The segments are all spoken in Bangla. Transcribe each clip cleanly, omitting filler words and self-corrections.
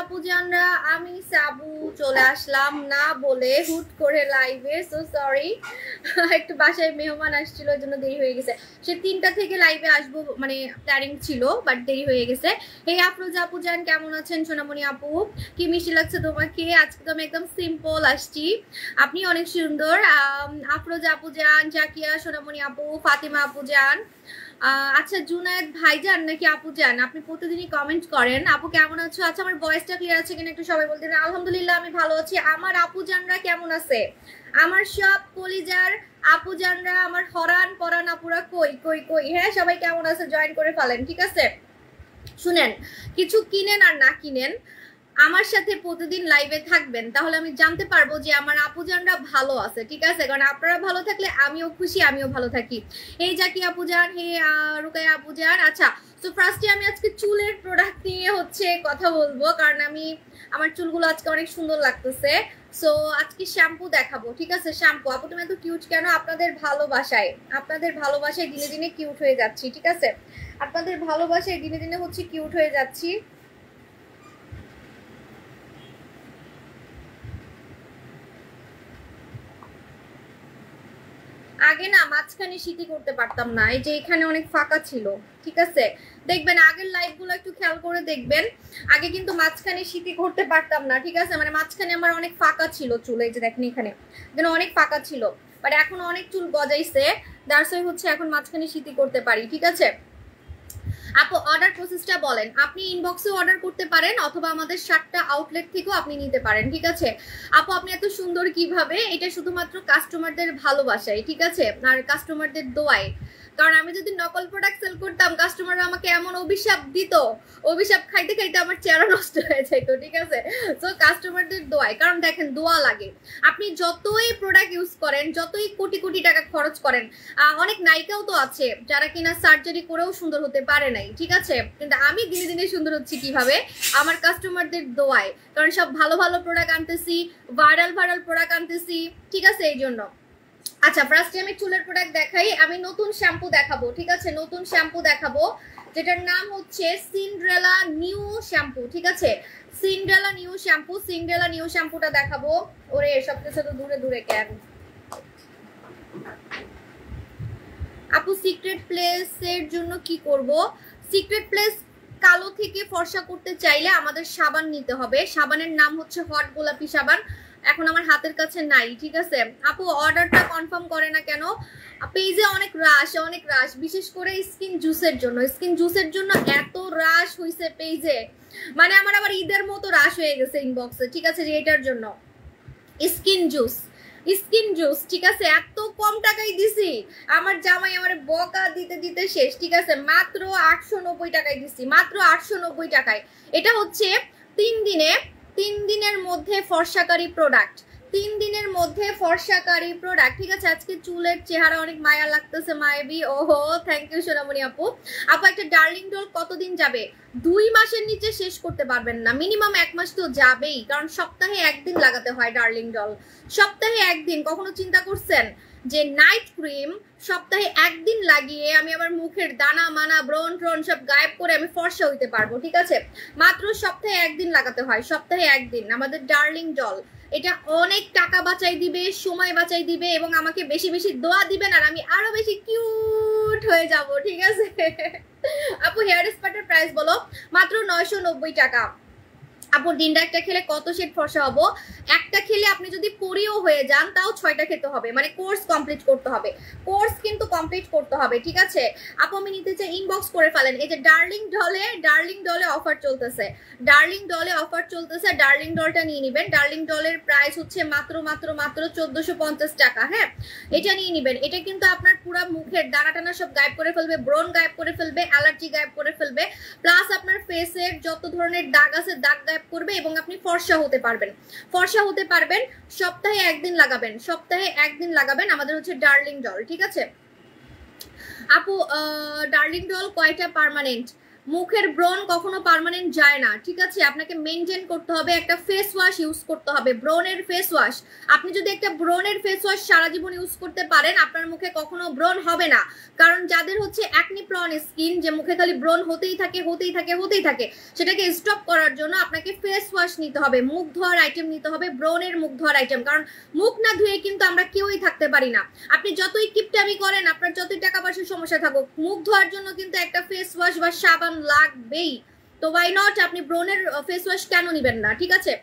আপু জানরা, আমি সাবু চলে আসলাম না বলে হুট করে লাইভে। সো সরি, একটু বাসায় মেহমান আসছিল, ওই জন্য দেরি হয়ে গেছে। সে 3টা থেকে লাইভে আসবো মানে প্ল্যানিং ছিল, বাট দেরি হয়ে গেছে। এই আফরোজা আপু জান কেমন আছেন? সোনামণি আপু কি মিষ্টি লাগছে তোমাকে। আজকে তো আমি একদম সিম্পল আসছি, আপনি অনেক সুন্দর। আফরোজা আপু জান, জাকিয়া সোনামণি আপু, ফাতিমা আপু জান। আচ্ছা জুনায়েদ ভাইজান নাকি আপু জান, আপনি প্রতিদিনই কমেন্ট করেন আপু কেমন আছো। আচ্ছা আমার ভয়েসটা ক্লিয়ার আছে কিনা একটু সবাই বলতে। আলহামদুলিল্লাহ আমি ভালো আছি। আমার আপু জানরা কেমন আছে? আমার সব কলিজার আপু জানরা, আমার হরান পরান আপুরা কই কই কই, হ্যাঁ সবাই কেমন আছে জয়েন করে ফেলেন, ঠিক আছে। শুনেন, কিছু কিনেন আর না কিনেন, আমার সাথে প্রতিদিন লাইভে থাকবেন, তাহলে আমি জানতে পারবো যে আমার আপুজানরা ভালো আছে, ঠিক আছে। কারণ আপনারা ভালো থাকলে আমিও খুশি, আমিও ভালো থাকি। এই জাকি আপুজান, হে রুকায়া আপুজান। আচ্ছা, তো ফার্স্টে আমি আজকে চুলের প্রোডাক্ট নিয়ে হচ্ছে কথা বলবো, কারণ আমার চুলগুলো আজকে অনেক সুন্দর লাগতেছে। সো আজকে শ্যাম্পু দেখাবো, ঠিক আছে। শ্যাম্পু আপু তুমি এত কিউট কেন? আপনাদের ভালোবাসায়, আপনাদের ভালোবাসায় দিনে দিনে কিউট হয়ে যাচ্ছি, ঠিক আছে। আপনাদের ভালোবাসায় দিনে দিনে হচ্ছে কিউট হয়ে যাচ্ছি। আগে না মাঝখানে শীতি করতে পারতাম না, এই যে এখানে অনেক ফাঁকা ছিল, ঠিক আছে। দেখবেন আগের লাইভগুলো একটু খেয়াল করে দেখবেন, আগে কিন্তু মাঝখানে শীতি করতে পারতাম না, ঠিক আছে। মানে মাঝখানে আমার অনেক ফাঁকা ছিল চুল, এই যে দেখেন এখানে অনেক ফাঁকা ছিল, বাট এখন অনেক চুল গজাইছে, দ্যাটস ওয়াই হচ্ছে এখন মাঝখানে শীতি করতে পারি, ঠিক আছে। আপু অর্ডার প্রসেসটা বলেন। আপনি ইনবক্সে অর্ডার করতে পারেন অথবা আমাদের 7টা আউটলেট থেকেও আপনি নিতে পারেন, ঠিক আছে। আপু আপনি এত সুন্দর কিভাবে? এটা শুধুমাত্র কাস্টমারদের ভালোবাসায়, ঠিক আছে, আর কাস্টমারদের দোয়ায়। কারণ আমি যদি নকল প্রোডাক্ট সেল করতাম, কাস্টমাররা আমাকে এমন অভিশাপ দিত, অভিশাপ খাইতে খাইতে আমার চেহারা নষ্ট হয়ে যেত, ঠিক আছে। তো কাস্টমারদের দোয়ায়, কারণ দেখেন দোয়া লাগে। আপনি যতই প্রোডাক্ট ইউজ করেন, যতই কোটি কোটি টাকা খরচ করেন, অনেক নায়িকাও তো আছে যারা কিনা সার্জারি করেও সুন্দর হতে পারে নাই, ঠিক আছে। কিন্তু আমি দিনে দিনে সুন্দর হচ্ছি কিভাবে? আমার কাস্টমারদের দোয়ায়। কারণ সব ভালো ভালো প্রোডাক্ট আনতেছি, ভাইরাল প্রোডাক্ট আনতেছি, ঠিক আছে, এই জন্য। আচ্ছা ফার্স্টে আমি চুলের প্রোডাক্ট দেখাই। আমি নতুন শ্যাম্পু দেখাবো, ঠিক আছে, নতুন শ্যাম্পু দেখাবো, যেটার নাম হচ্ছে সিন্ড্রেলা নিউ শ্যাম্পু, ঠিক আছে। Cinderella new shampoo, Cinderella new শ্যাম্পুটা দেখাবো। ওরে সব কিছু তো দূরে দূরে কেন আপু? সিক্রেট প্লেসের জন্য কি করব? সিক্রেট প্লেস কালো থেকে ফর্সা করতে চাইলে আমাদের সাবান নিতে হবে। সাবানের নাম হচ্ছে হট গোলাপি সাবান, এখন আমার হাতের কাছে নাই, ঠিক আছে। আপু অর্ডারটা কনফার্ম করে না কেন? পেজে অনেক রাশ, বিশেষ করে স্কিন জুসের জন্য। স্কিন জুসের জন্য এত রাশ হইছে পেজে, মানে আমার আবার ঈদের মতো রাশ হয়ে গেছে ইনবক্সে, ঠিক আছে, যে এটার জন্য। স্কিন জুস, ঠিক আছে, এত কম টাকায় দিছি। আমার জামাই আমার বকা দিতে দিতে শেষ, ঠিক আছে। মাত্র 890 টাকায় দিছি, মাত্র 890 টাকায়। এটা হচ্ছে 3 দিনের মধ্যে ফর্সাকারী প্রোডাক্ট, 3 দিনের মধ্যে ফর্সাকারী প্রোডাক্ট, ঠিক আছে। আজকে চুলের চেহারা অনেক মায়া লাগতেছে মায়াবি। ওহো থ্যাংক ইউ সোনামণি আপু। আপু একটা ডার্লিং ডল কতদিন যাবে? 2 মাসের নিচে শেষ করতে পারবেন না, মিনিমাম 1 মাস তো যাবেই, কারণ সপ্তাহে 1 দিন লাগাতে হয় ডার্লিং ডল, সপ্তাহে 1 দিন। কখনো চিন্তা করছেন যে নাইট ক্রিম সপ্তাহে 1 দিন লাগিয়ে আমি আমার মুখের দানা মানা ব্রণ ট্রন সব গায়েব করে আমি ফর্সা হইতে পারবো, ঠিক আছে। মাত্র সপ্তাহে 1 দিন লাগাতে হয়, সপ্তাহে 1 দিন। আমাদের ডার্লিং ডল এটা অনেক টাকা বাঁচাই দিবে, সময় বাঁচাই দিবে, এবং আমাকে বেশি বেশি দোয়া দিবেন আর আমি আরো বেশি কিউট হয়ে যাব, ঠিক আছে। আপু হেয়ার স্পাটার প্রাইস বলো। মাত্র 990 টাকা। আপু দিনটা একটা খেলে কত শেড ফর্সা হবো? একটা খেলে আপনি যদি পরিও হয়ে যান তাও 6টা খেতে হবে, মানে কোর্স কমপ্লিট করতে হবে, কোর্স কিন্তু কমপ্লিট করতে হবে, ঠিক আছে। আপু আমি নিতে চাই, ইনবক্স করে ফেলেন। এই যে ডার্লিং ডলে অফার চলতেছে, ডার্লিং ডলটা নিয়ে নিবেন। ডার্লিং ডলের প্রাইস হচ্ছে মাত্র 1450 টাকা, হ্যাঁ এটা নিয়ে নিবেন। এটা কিন্তু আপনার পুরো মুখের দানা টানা সব গায়েব করে ফেলবে, ব্রণ গায়েব করে ফেলবে, অ্যালার্জি গায়েব করে ফেলবে, প্লাস আপনার ফেসের যত ধরনের দাগ আছে দাগ গায়েব করবে, এবং আপনি ফর্সা হতে পারবেন, সপ্তাহে 1 দিন লাগাবেন, সপ্তাহে 1 দিন লাগাবেন। আমাদের হচ্ছে ডার্লিং ডল, ঠিক আছে। আপু ডার্লিং ডল কয়টা পার্মানেন্ট? মুখের ব্রণ কখনো পার্মানেন্ট যায় না, ঠিক আছে? আপনাকে মেনটেন করতে হবে, একটা ফেস ওয়াশ ইউজ করতে হবে, ব্রণের ফেস ওয়াশ। আপনি যদি একটা ব্রণের ফেস ওয়াশ সারা জীবন ইউজ করতে পারেন, আপনার মুখে কখনো ব্রণ হবে না। কারণ যাদের হচ্ছে অ্যাকনি প্রন স্কিন, যে মুখে খালি ব্রণ হতেই থাকে হতেই থাকে হতেই থাকে, সেটাকে স্টপ করার জন্য আপনাকে ফেস ওয়াশ নিতে হবে, মুখ ধোয়ার আইটেম নিতে হবে, ব্রণের মুখ ধোয়ার আইটেম। কারণ মুখ না ধুয়ে কিন্তু আমরা কেউই থাকতে পারি না। আপনি যতই কিপটামি করেন, আপনার যতই টাকা পয়সার সমস্যা থাকুক, মুখ ধোয়ার জন্য কিন্তু একটা ফেস ওয়াশ বা সাবান লাগবেই। তো ওয়াই নট, আপনি ব্রণের ফেস ওয়াশ কেন নিবেন না, ঠিক আছে?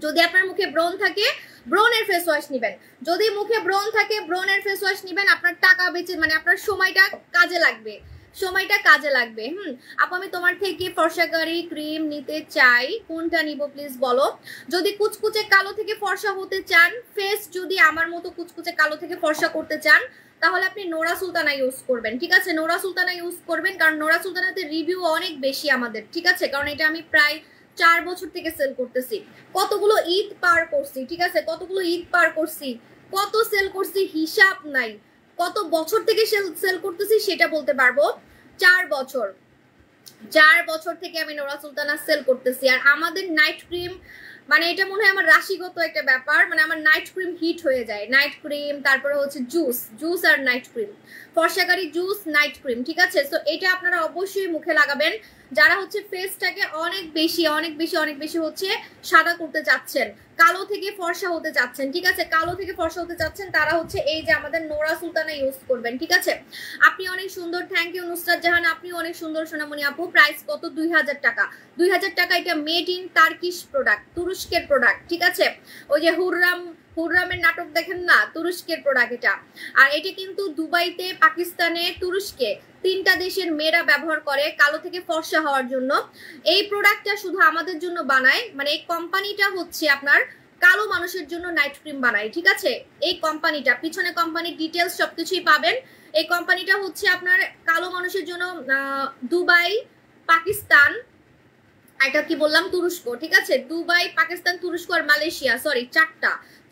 যদি আপনার মুখে ব্রণ থাকে, ব্রণের ফেস ওয়াশ নিবেন। যদি মুখে ব্রণ থাকে, ব্রণের ফেস ওয়াশ নিবেন। আপনার টাকা বেঁচে, মানে আপনার সময়টা কাজে লাগবে, সময়টা কাজে লাগবে। আপু আমি তোমার থেকে ফর্সাকারী ক্রিম নিতে চাই, কোনটা নিব প্লিজ বলো। যদি কুচকুচে কালো থেকে ফর্সা হতে চান, ফেস যদি আমার মতো কুচকুচে কালো থেকে ফর্সা করতে চান, তাহলে আপনি নোরা সুলতানা ইউজ করবেন, ঠিক আছে? নোরা সুলতানা ইউজ করবেন, কারণ নোরা সুলতানাতে রিভিউ অনেক বেশি আমাদের, ঠিক আছে? কারণ এটা আমি প্রায় 4 বছর থেকে সেল করতেছি, কতগুলো ঈদ পার করছি, ঠিক আছে? কতগুলো ঈদ পার করছি, কত সেল করছি হিসাব নাই। কত বছর থেকে সেল করতেছি সেটা বলতে পারবো, 4 বছর। 4 বছর থেকে আমি নোরা সুলতানা সেল করতেছি। আর আমাদের নাইট ক্রিম, মানে এটা মনে হয় আমার রাশিগত একটা ব্যাপার, মানে আমার নাইট ক্রিম হিট হয়ে যায়। নাইট ক্রিম, তারপরে হচ্ছে জুস আর নাইট ক্রিম, ফর্সাকারী জুস নাইট ক্রিম, ঠিক আছে? তো এটা আপনারা অবশ্যই মুখে লাগাবেন যারা হচ্ছে ফেসটাকে অনেক বেশি হচ্ছে সাদা করতে চাচ্ছেন, কালো থেকে ফর্সা হতে চাচ্ছেন, ঠিক আছে? কালো থেকে ফর্সা হতে চাচ্ছেন তারা হচ্ছে এই যে আমাদের নোরা সুলতানা ইউজ করবেন, ঠিক আছে? আপনি অনেক সুন্দর, থ্যাংক ইউ নুসরাত জাহান, আপনি অনেক সুন্দর সোনামণি আপু। প্রাইস কত? 2000 টাকা। 2000 টাকা। এটা মেড ইন টার্কিশ প্রোডাক্ট, তুরস্কের প্রোডাক্ট, ঠিক আছে? ওই যে হুররামের নাটক দেখেন না, তুরস্কের প্রোডাক্ট এটা। আর এটা কিন্তু দুবাইতে, পাকিস্তানে, তুরস্কে 3টা দেশের মেয়েরা ব্যবহার করে কালো থেকে ফর্সা হওয়ার জন্য। এই প্রোডাক্টটা শুধু আমাদের জন্য বানায়, মানে এই কোম্পানিটা হচ্ছে আপনার কালো মানুষের জন্য নাইট ক্রিম বানায়, ঠিক আছে? এই কোম্পানিটা, পিছনে কোম্পানির ডিটেলস সবকিছুই পাবেন। এই কোম্পানিটা হচ্ছে আপনার কালো মানুষের জন্য দুবাই, পাকিস্তান, এটা কি বললাম, তুরস্ক, ঠিক আছে? দুবাই, পাকিস্তান, তুরস্ক আর মালয়েশিয়া, সরি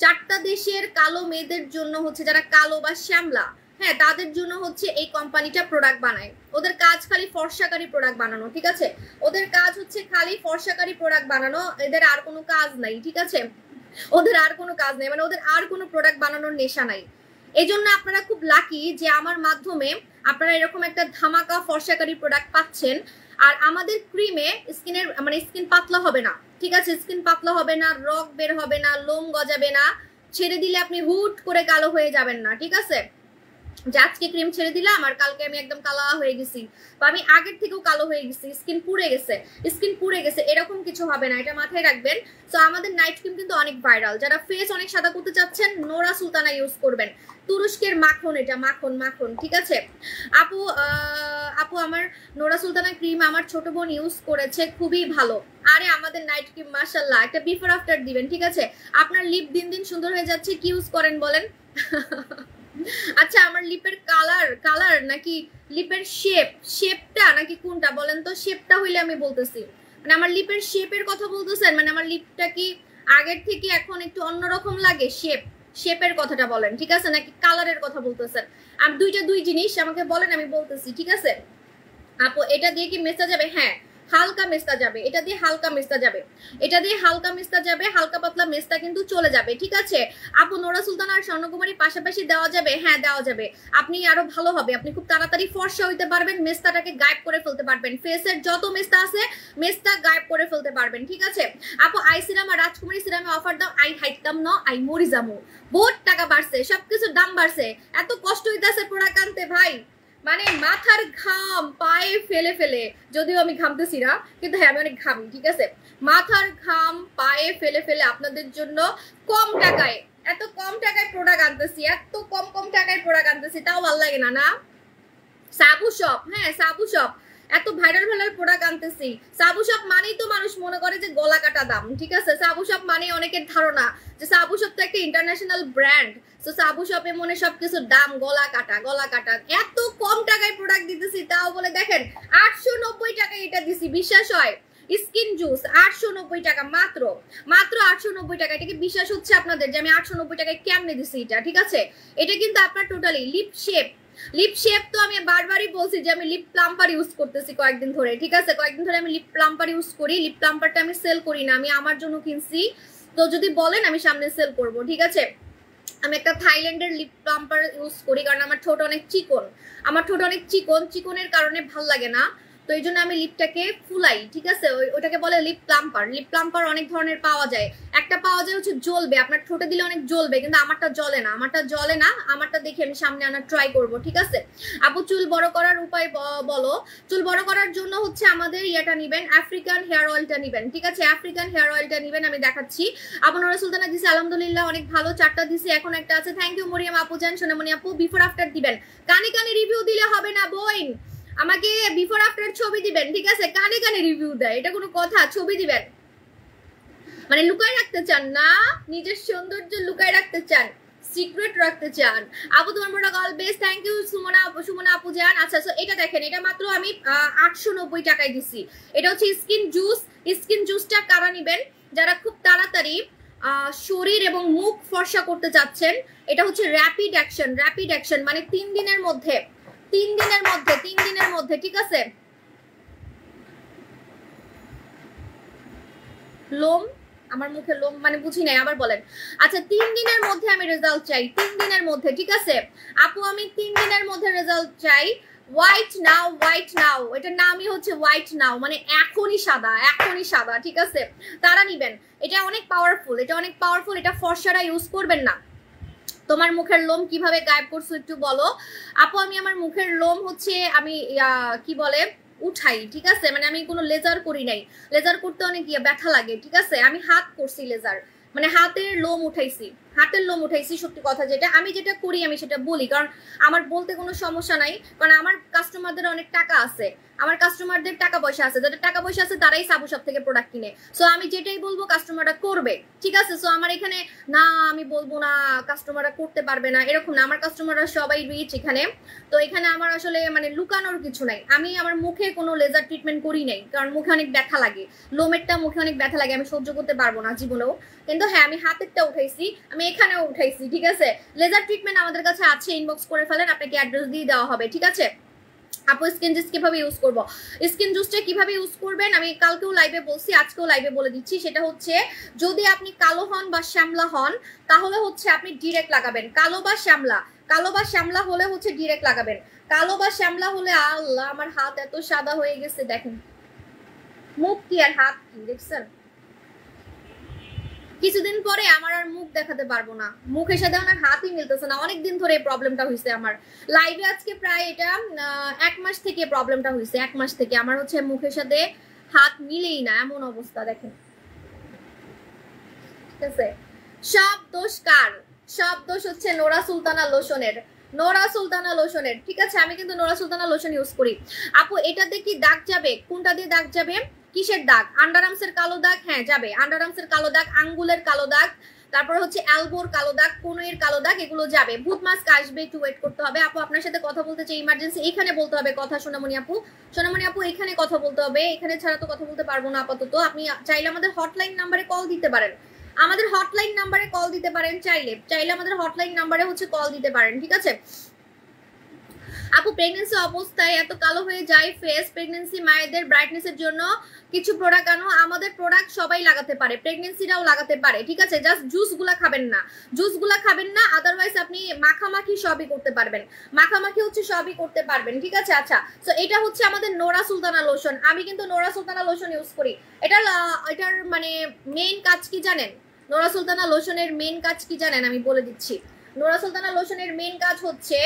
4টা দেশের কালো মেয়েদের জন্য হচ্ছে, যারা কালো বা শ্যামলা, হ্যাঁ, তাদের জন্য হচ্ছে এই কোম্পানিটা প্রোডাক্ট বানায়। ওদের কাজ খালি ফর্সাকারী প্রোডাক্ট বানানো, ঠিক আছে? ওদের কাজ হচ্ছে খালি ফর্সাকারী প্রোডাক্ট বানানো, এদের আর কোনো কাজ নাই, ঠিক আছে? ওদের আর কোনো কাজ নেই, মানে ওদের আর কোনো প্রোডাক্ট বানানোর নেশা নাই। এই জন্য আপনারা খুব লাকি যে আমার মাধ্যমে আপনারা এরকম একটা ধামাকা ফর্সাকারী প্রোডাক্ট পাচ্ছেন। আর আমাদের ক্রিমে স্কিনের, মানে স্কিন পাতলা হবে না, ঠিক আছে? স্কিন পাতলা হবে না, রগ বের হবে না, লোম গজাবে না, ছেড়ে দিলে আপনি হুট করে কালো হয়ে যাবেন না, ঠিক আছে? যে আজকে ক্রিম ছেড়ে দিলাম আর কালকে আমি একদম কালো হয়ে গেছি, বা আমি আগের থেকেও কালো হয়ে গেছি, স্কিন পুড়ে গেছে, এরকম কিছু হবে না, এটা মাথায় রাখবেন। তো আমাদের নাইট ক্রিম কিন্তু অনেক ভাইরাল। যারা ফেস অনেক সাদা করতে চাচ্ছেন, নোরা সুলতানা ইউজ করবেন, তুরস্কের মাখন, এটা মাখন, ঠিক আছে? আপু আমার নোরা সুলতানা ক্রিম আমার ছোট বোন ইউজ করেছে, খুবই ভালো। আরে আমাদের নাইট ক্রিম মাশাআল্লাহ, একটা বিফোর আফটার দিবেন, ঠিক আছে? আপনার লিপ দিন দিন সুন্দর হয়ে যাচ্ছে, কি ইউজ করেন বলেন? আচ্ছা, আমার লিপের কালার নাকি লিপের শেপটা নাকি কোনটা বলেন তো? শেপটা হইলে আমি বলতেছি, মানে আমার লিপের শেপের কথা বলতেছেন, মানে আমার লিপটা কি আগের থেকে এখন একটু অন্যরকম লাগে? শেপের কথাটা বলেন, ঠিক আছে? নাকি কালারের কথা বলতেছেন? আর দুই জিনিস আমাকে বলেন, আমি বলতেছি, ঠিক আছে? আপু এটা দিয়ে কি মেসা যাবে? হ্যাঁ, হালকা মেস্তা যাবে, এটা দিয়ে হালকা মেস্তা যাবে, হালকা পাতলা মেস্তা কিন্তু চলে যাবে, ঠিক আছে? আপু নোরা সুলতানা আর স্বর্ণকুমারী পাশাপাশি দেওয়া যাবে? হ্যাঁ দেওয়া যাবে। আপনি আরো ভালো হবে, আপনি খুব তাড়াতাড়ি ফর্সা হইতে পারবেন, মেস্তাটাকে গায়েব করে ফেলতে পারবেন, ফেসের যত মেস্তা আছে মেস্তা গায়েব করে ফেলতে পারবেন, ঠিক আছে? আপু আই সিরাম আর রাজকুমারী সিরামে অফার দাও, আই হাইতাম না, আই মরি যামু। বহুত টাকা বাড়ছে, সবকিছুর দাম বাড়ছে, এত কষ্ট হইতেছে প্রোডাক্ট আনতে ভাই, মানে মাথার ঘাম পায়ে ফেলে, যদিও আমি ঘামতেছি না, কিন্তু হ্যাঁ আমি অনেক ঘামি, ঠিক আছে? মাথার ঘাম পায়ে ফেলে আপনাদের জন্য কম টাকায়, এত কম টাকায় প্রোডাক্ট আনতেছি, এত কম টাকায় প্রোডাক্ট আনতেছি, তাও ভালো লাগে না? না, সাবু শপ, হ্যাঁ সাবু শপ, এত ভাইরাল প্রোডাক্ট আনতেছি। সাবু শপ মানেই তো মানুষ মনে করে যে গলা কাটা দাম, ঠিক আছে? সাবু শপ মানে অনেকের ধারণা যে সাবু শপ তো একটা ইন্টারন্যাশনাল ব্র্যান্ড, তো সাবু শপে মনে সবকিছুর দাম গলা কাটা। এত কম টাকায় প্রোডাক্ট দিতেছি, তাও বলে দেখেন 890 টাকায় এটা দিছি, বিশ্বাস হয়? স্কিন জুস 890 টাকা, মাত্র 890 টাকা। এটা কি বিশ্বাস হচ্ছে আপনাদের যে আমি 890 টাকায় কেমনে দিছি এটা, ঠিক আছে? এটা কিন্তু আপনার totally lip shape, lip shape তো আমি বারবারই বলছি যে আমি লিপ প্লাম্পার ইউজ করতেছি কয়েকদিন ধরে, ঠিক আছে? কয়েকদিন ধরে আমি লিপ প্লাম্পার ইউজ করি। লিপ প্লাম্পারটা আমি সেল করি না, আমি আমার জন্য কিনছি। তো যদি বলেন আমি সামনে সেল করব, ঠিক আছে? আমি একটা থাইল্যান্ডের লিপ প্লাম্পার ইউজ করি, কারণ আমার ঠোঁট অনেক চিকন, আমার ঠোঁট অনেক চিকন, চিকনের কারণে ভাল লাগে না। তো এই জন্য আমি লিপটাকে ফুলাই, ঠিক আছে? ওটাকে বলে লিপ প্লাম্পার। লিপ প্লাম্পার অনেক ধরনের পাওয়া যায়। একটা পাওয়া যায় হচ্ছে জ্বলবে, আপনার ঠোঁটে দিলে অনেক জ্বলবে, কিন্তু আমারটা জ্বলে না, আমারটা দেখে আমি সামনে আনার ট্রাই করব, ঠিক আছে? আপু চুল বড় করার উপায় বলো। চুল বড় করার জন্য হচ্ছে আমাদের ইয়েটা নিবেন, আফ্রিকান হেয়ার অয়েলটা নিবেন, ঠিক আছে? আফ্রিকান হেয়ার অয়েলটা নিবেন, আমি দেখাচ্ছি। আপু নোরা সুলতানা দিছে আলহামদুলিল্লাহ, অনেক ভালো, 4টা দিছে, এখন একটা আছে। থ্যাংক ইউ মরিয়াম আপু জান, সোনামণি আপু। বিফোর আফটার দিবেন, কানে কানে রিভিউ দিলে হবে না বইন, আমাকে বিফোর আফটার ছবি দিবেন, ঠিক আছে? কানে কানে রিভিউ দেয়, এটা কোনো কথা? ছবি দিবেন, মানে লুকায় রাখতে চান না, নিজের সৌন্দর্য লুকায় রাখতে চান, সিক্রেট রাখতে চান। আপু তোমার product all best, thank you Sumana আপু জান। আচ্ছা, সো এটা দেখেন, এটা মাত্র আমি 890 টাকায় দিছি। এটা হচ্ছে স্কিন জুস। স্কিন জুসটা কারা নিবেন? যারা খুব তাড়াতাড়ি শরীর এবং মুখ ফর্সা করতে চাচ্ছেন। এটা হচ্ছে র্যাপিড অ্যাকশন, মানে 3 দিনের মধ্যে, ঠিক আছে? লোম, আমার মুখে লোম মানে বুঝি নাই, আবার বলেন। আচ্ছা, 3 দিনের মধ্যে আমি রেজাল্ট চাই, 3 দিনের মধ্যে, ঠিক আছে আপু? আমি 3 দিনের মধ্যে রেজাল্ট চাই। হোয়াইট নাও, এটার নামই হচ্ছে হোয়াইট নাও, মানে এখনই সাদা, ঠিক আছে? তারা নিবেন, এটা অনেক পাওয়ারফুল, এটা ফর্সারা ইউজ করবেন না। তোমার মুখের লোম কিভাবে গায়েব করছো একটু বলো। আপু আমি আমার মুখের লোম হচ্ছে আমি কি বলে উঠাই, ঠিক আছে? মানে আমি কোনো লেজার করি নাই, লেজার করতে অনেক ব্যথা লাগে, ঠিক আছে? আমি হাত করছি লেজার, মানে হাতের লোম উঠাইছি, সত্যি কথা যেটা আমি যেটা করি আমি সেটা বলি, কারণ আমার বলতে কোনো সমস্যা নাই, কারণ আমার কাস্টমারদের অনেক টাকা আছে, আমার কাস্টমারদের টাকা পয়সা আছে, যাদের টাকা পয়সা আছে তারাই সাবু শপ থেকে প্রোডাক্ট কিনে। সো আমি যেটাই বলবো কাস্টমাররা করবে, ঠিক আছে? সো আমার এখানে না আমি বলবো না কাস্টমাররা করতে পারবে না, এরকম না, আমার কাস্টমাররা সবাই রিচ এখানে। তো এখানে আমার আসলে মানে লুকানোর কিছু নাই, আমি আমার মুখে কোনো লেজার ট্রিটমেন্ট করি নাই, কারণ মুখে অনেক ব্যথা লাগে, লোমেরটা মুখে অনেক ব্যথা লাগে, আমি সহ্য করতে পারবো না জীবনেও। কিন্তু হ্যাঁ, আমি হাতেরটা উঠাইছি, আমি এখানেও উঠাইছি, ঠিক আছে? লেজার ট্রিটমেন্ট আমাদের কাছে আছে, ইনবক্স করে ফেলেন, আপনাকে অ্যাড্রেস দিয়ে দেওয়া হবে, ঠিক আছে? আপু স্কিন জুস কিভাবে ইউজ করব? স্কিন জুসটা কিভাবে ইউজ করবেন আমি কালকেও লাইভে বলছি, আজকেও লাইভে বলে দিচ্ছি। সেটা হচ্ছে যদি আপনি কালো হন বা শ্যামলা হন তাহলে হচ্ছে আপনি ডিরেক্ট লাগাবেন। কালো বা শ্যামলা হলে হচ্ছে ডিরেক্ট লাগাবেন। কালো বা শ্যামলা হলে, আল্লাহ আমার হাত এত সাদা হয়ে গেছে, দেখেন মুখ কি আর হাত কি, দেখছেন? কিছুদিন পরে আমার আর মুখ দেখাতে পারবো না, মুখের সাথে আমার হাতই মিলতেছে না, অনেকদিন ধরে এই প্রবলেমটা হয়েছে আমার। লাইভে আজকে প্রায় এটা 1 মাস থেকে প্রবলেমটা হয়েছে, 1 মাস থেকে আমার হচ্ছে মুখের সাথে হাত মিলেই না, এমন অবস্থা দেখেন, ঠিক আছে? সব দোষ কার? সব দোষ হচ্ছে নোরা সুলতানা লোশনের, ঠিক আছে? আমি কিন্তু নোরা সুলতানা লোশন ইউজ করি। আপু এটাতে কি দাগ যাবে? কোনটা দিয়ে দাগ যাবে? কিসের দাগ? আন্ডারআর্মসের কালো দাগ? হ্যাঁ যাবে, আন্ডারআর্মসের কালো দাগ, আঙ্গুলের কালো দাগ, তারপর হচ্ছে এলবোর কালো দাগ, কোণের কালো দাগ, এগুলো যাবে। ভূত মাস্ক আসবে, একটু ওয়েট করতে হবে। আপু আপনার সাথে কথা বলতে চাই ইমার্জেন্সি, এখানে বলতে হবে কথা। সোনামণি আপু এখানে কথা বলতে হবে, এখানে ছাড়া তো কথা বলতে পারবো না আপাতত। আপনি চাইলে আমাদের হটলাইন নাম্বারে কল দিতে পারেন, চাইলে আমাদের হটলাইন নাম্বারে হচ্ছে কল দিতে পারেন, ঠিক আছে? আপু প্রেগন্যান্সি অবস্থায় এত কালো হয়ে যায় ফেস, প্রেগন্যান্সি মায়েদের ব্রাইটনেসের জন্য কিছু প্রোডাক্ট আনো। আমাদের প্রোডাক্ট সবাই লাগাতে পারে, প্রেগন্যান্সিরাও লাগাতে পারে, ঠিক আছে? জাস্ট জুসগুলা খাবেন না, আদারওয়াইজ আপনি মাখামাখি সবই করতে পারবেন, ঠিক আছে? আচ্ছা, সো এটা হচ্ছে আমাদের নোরা সুলতানা লোশন। আমি কিন্তু নোরা সুলতানা লোশন ইউজ করি। এটার মানে মেইন কাজ কি জানেন? নোরা সুলতানা লোশনের মেইন কাজ কি জানেন? আমি বলে দিচ্ছি। নোরা সুলতানা লোশনের মেইন কাজ হচ্ছে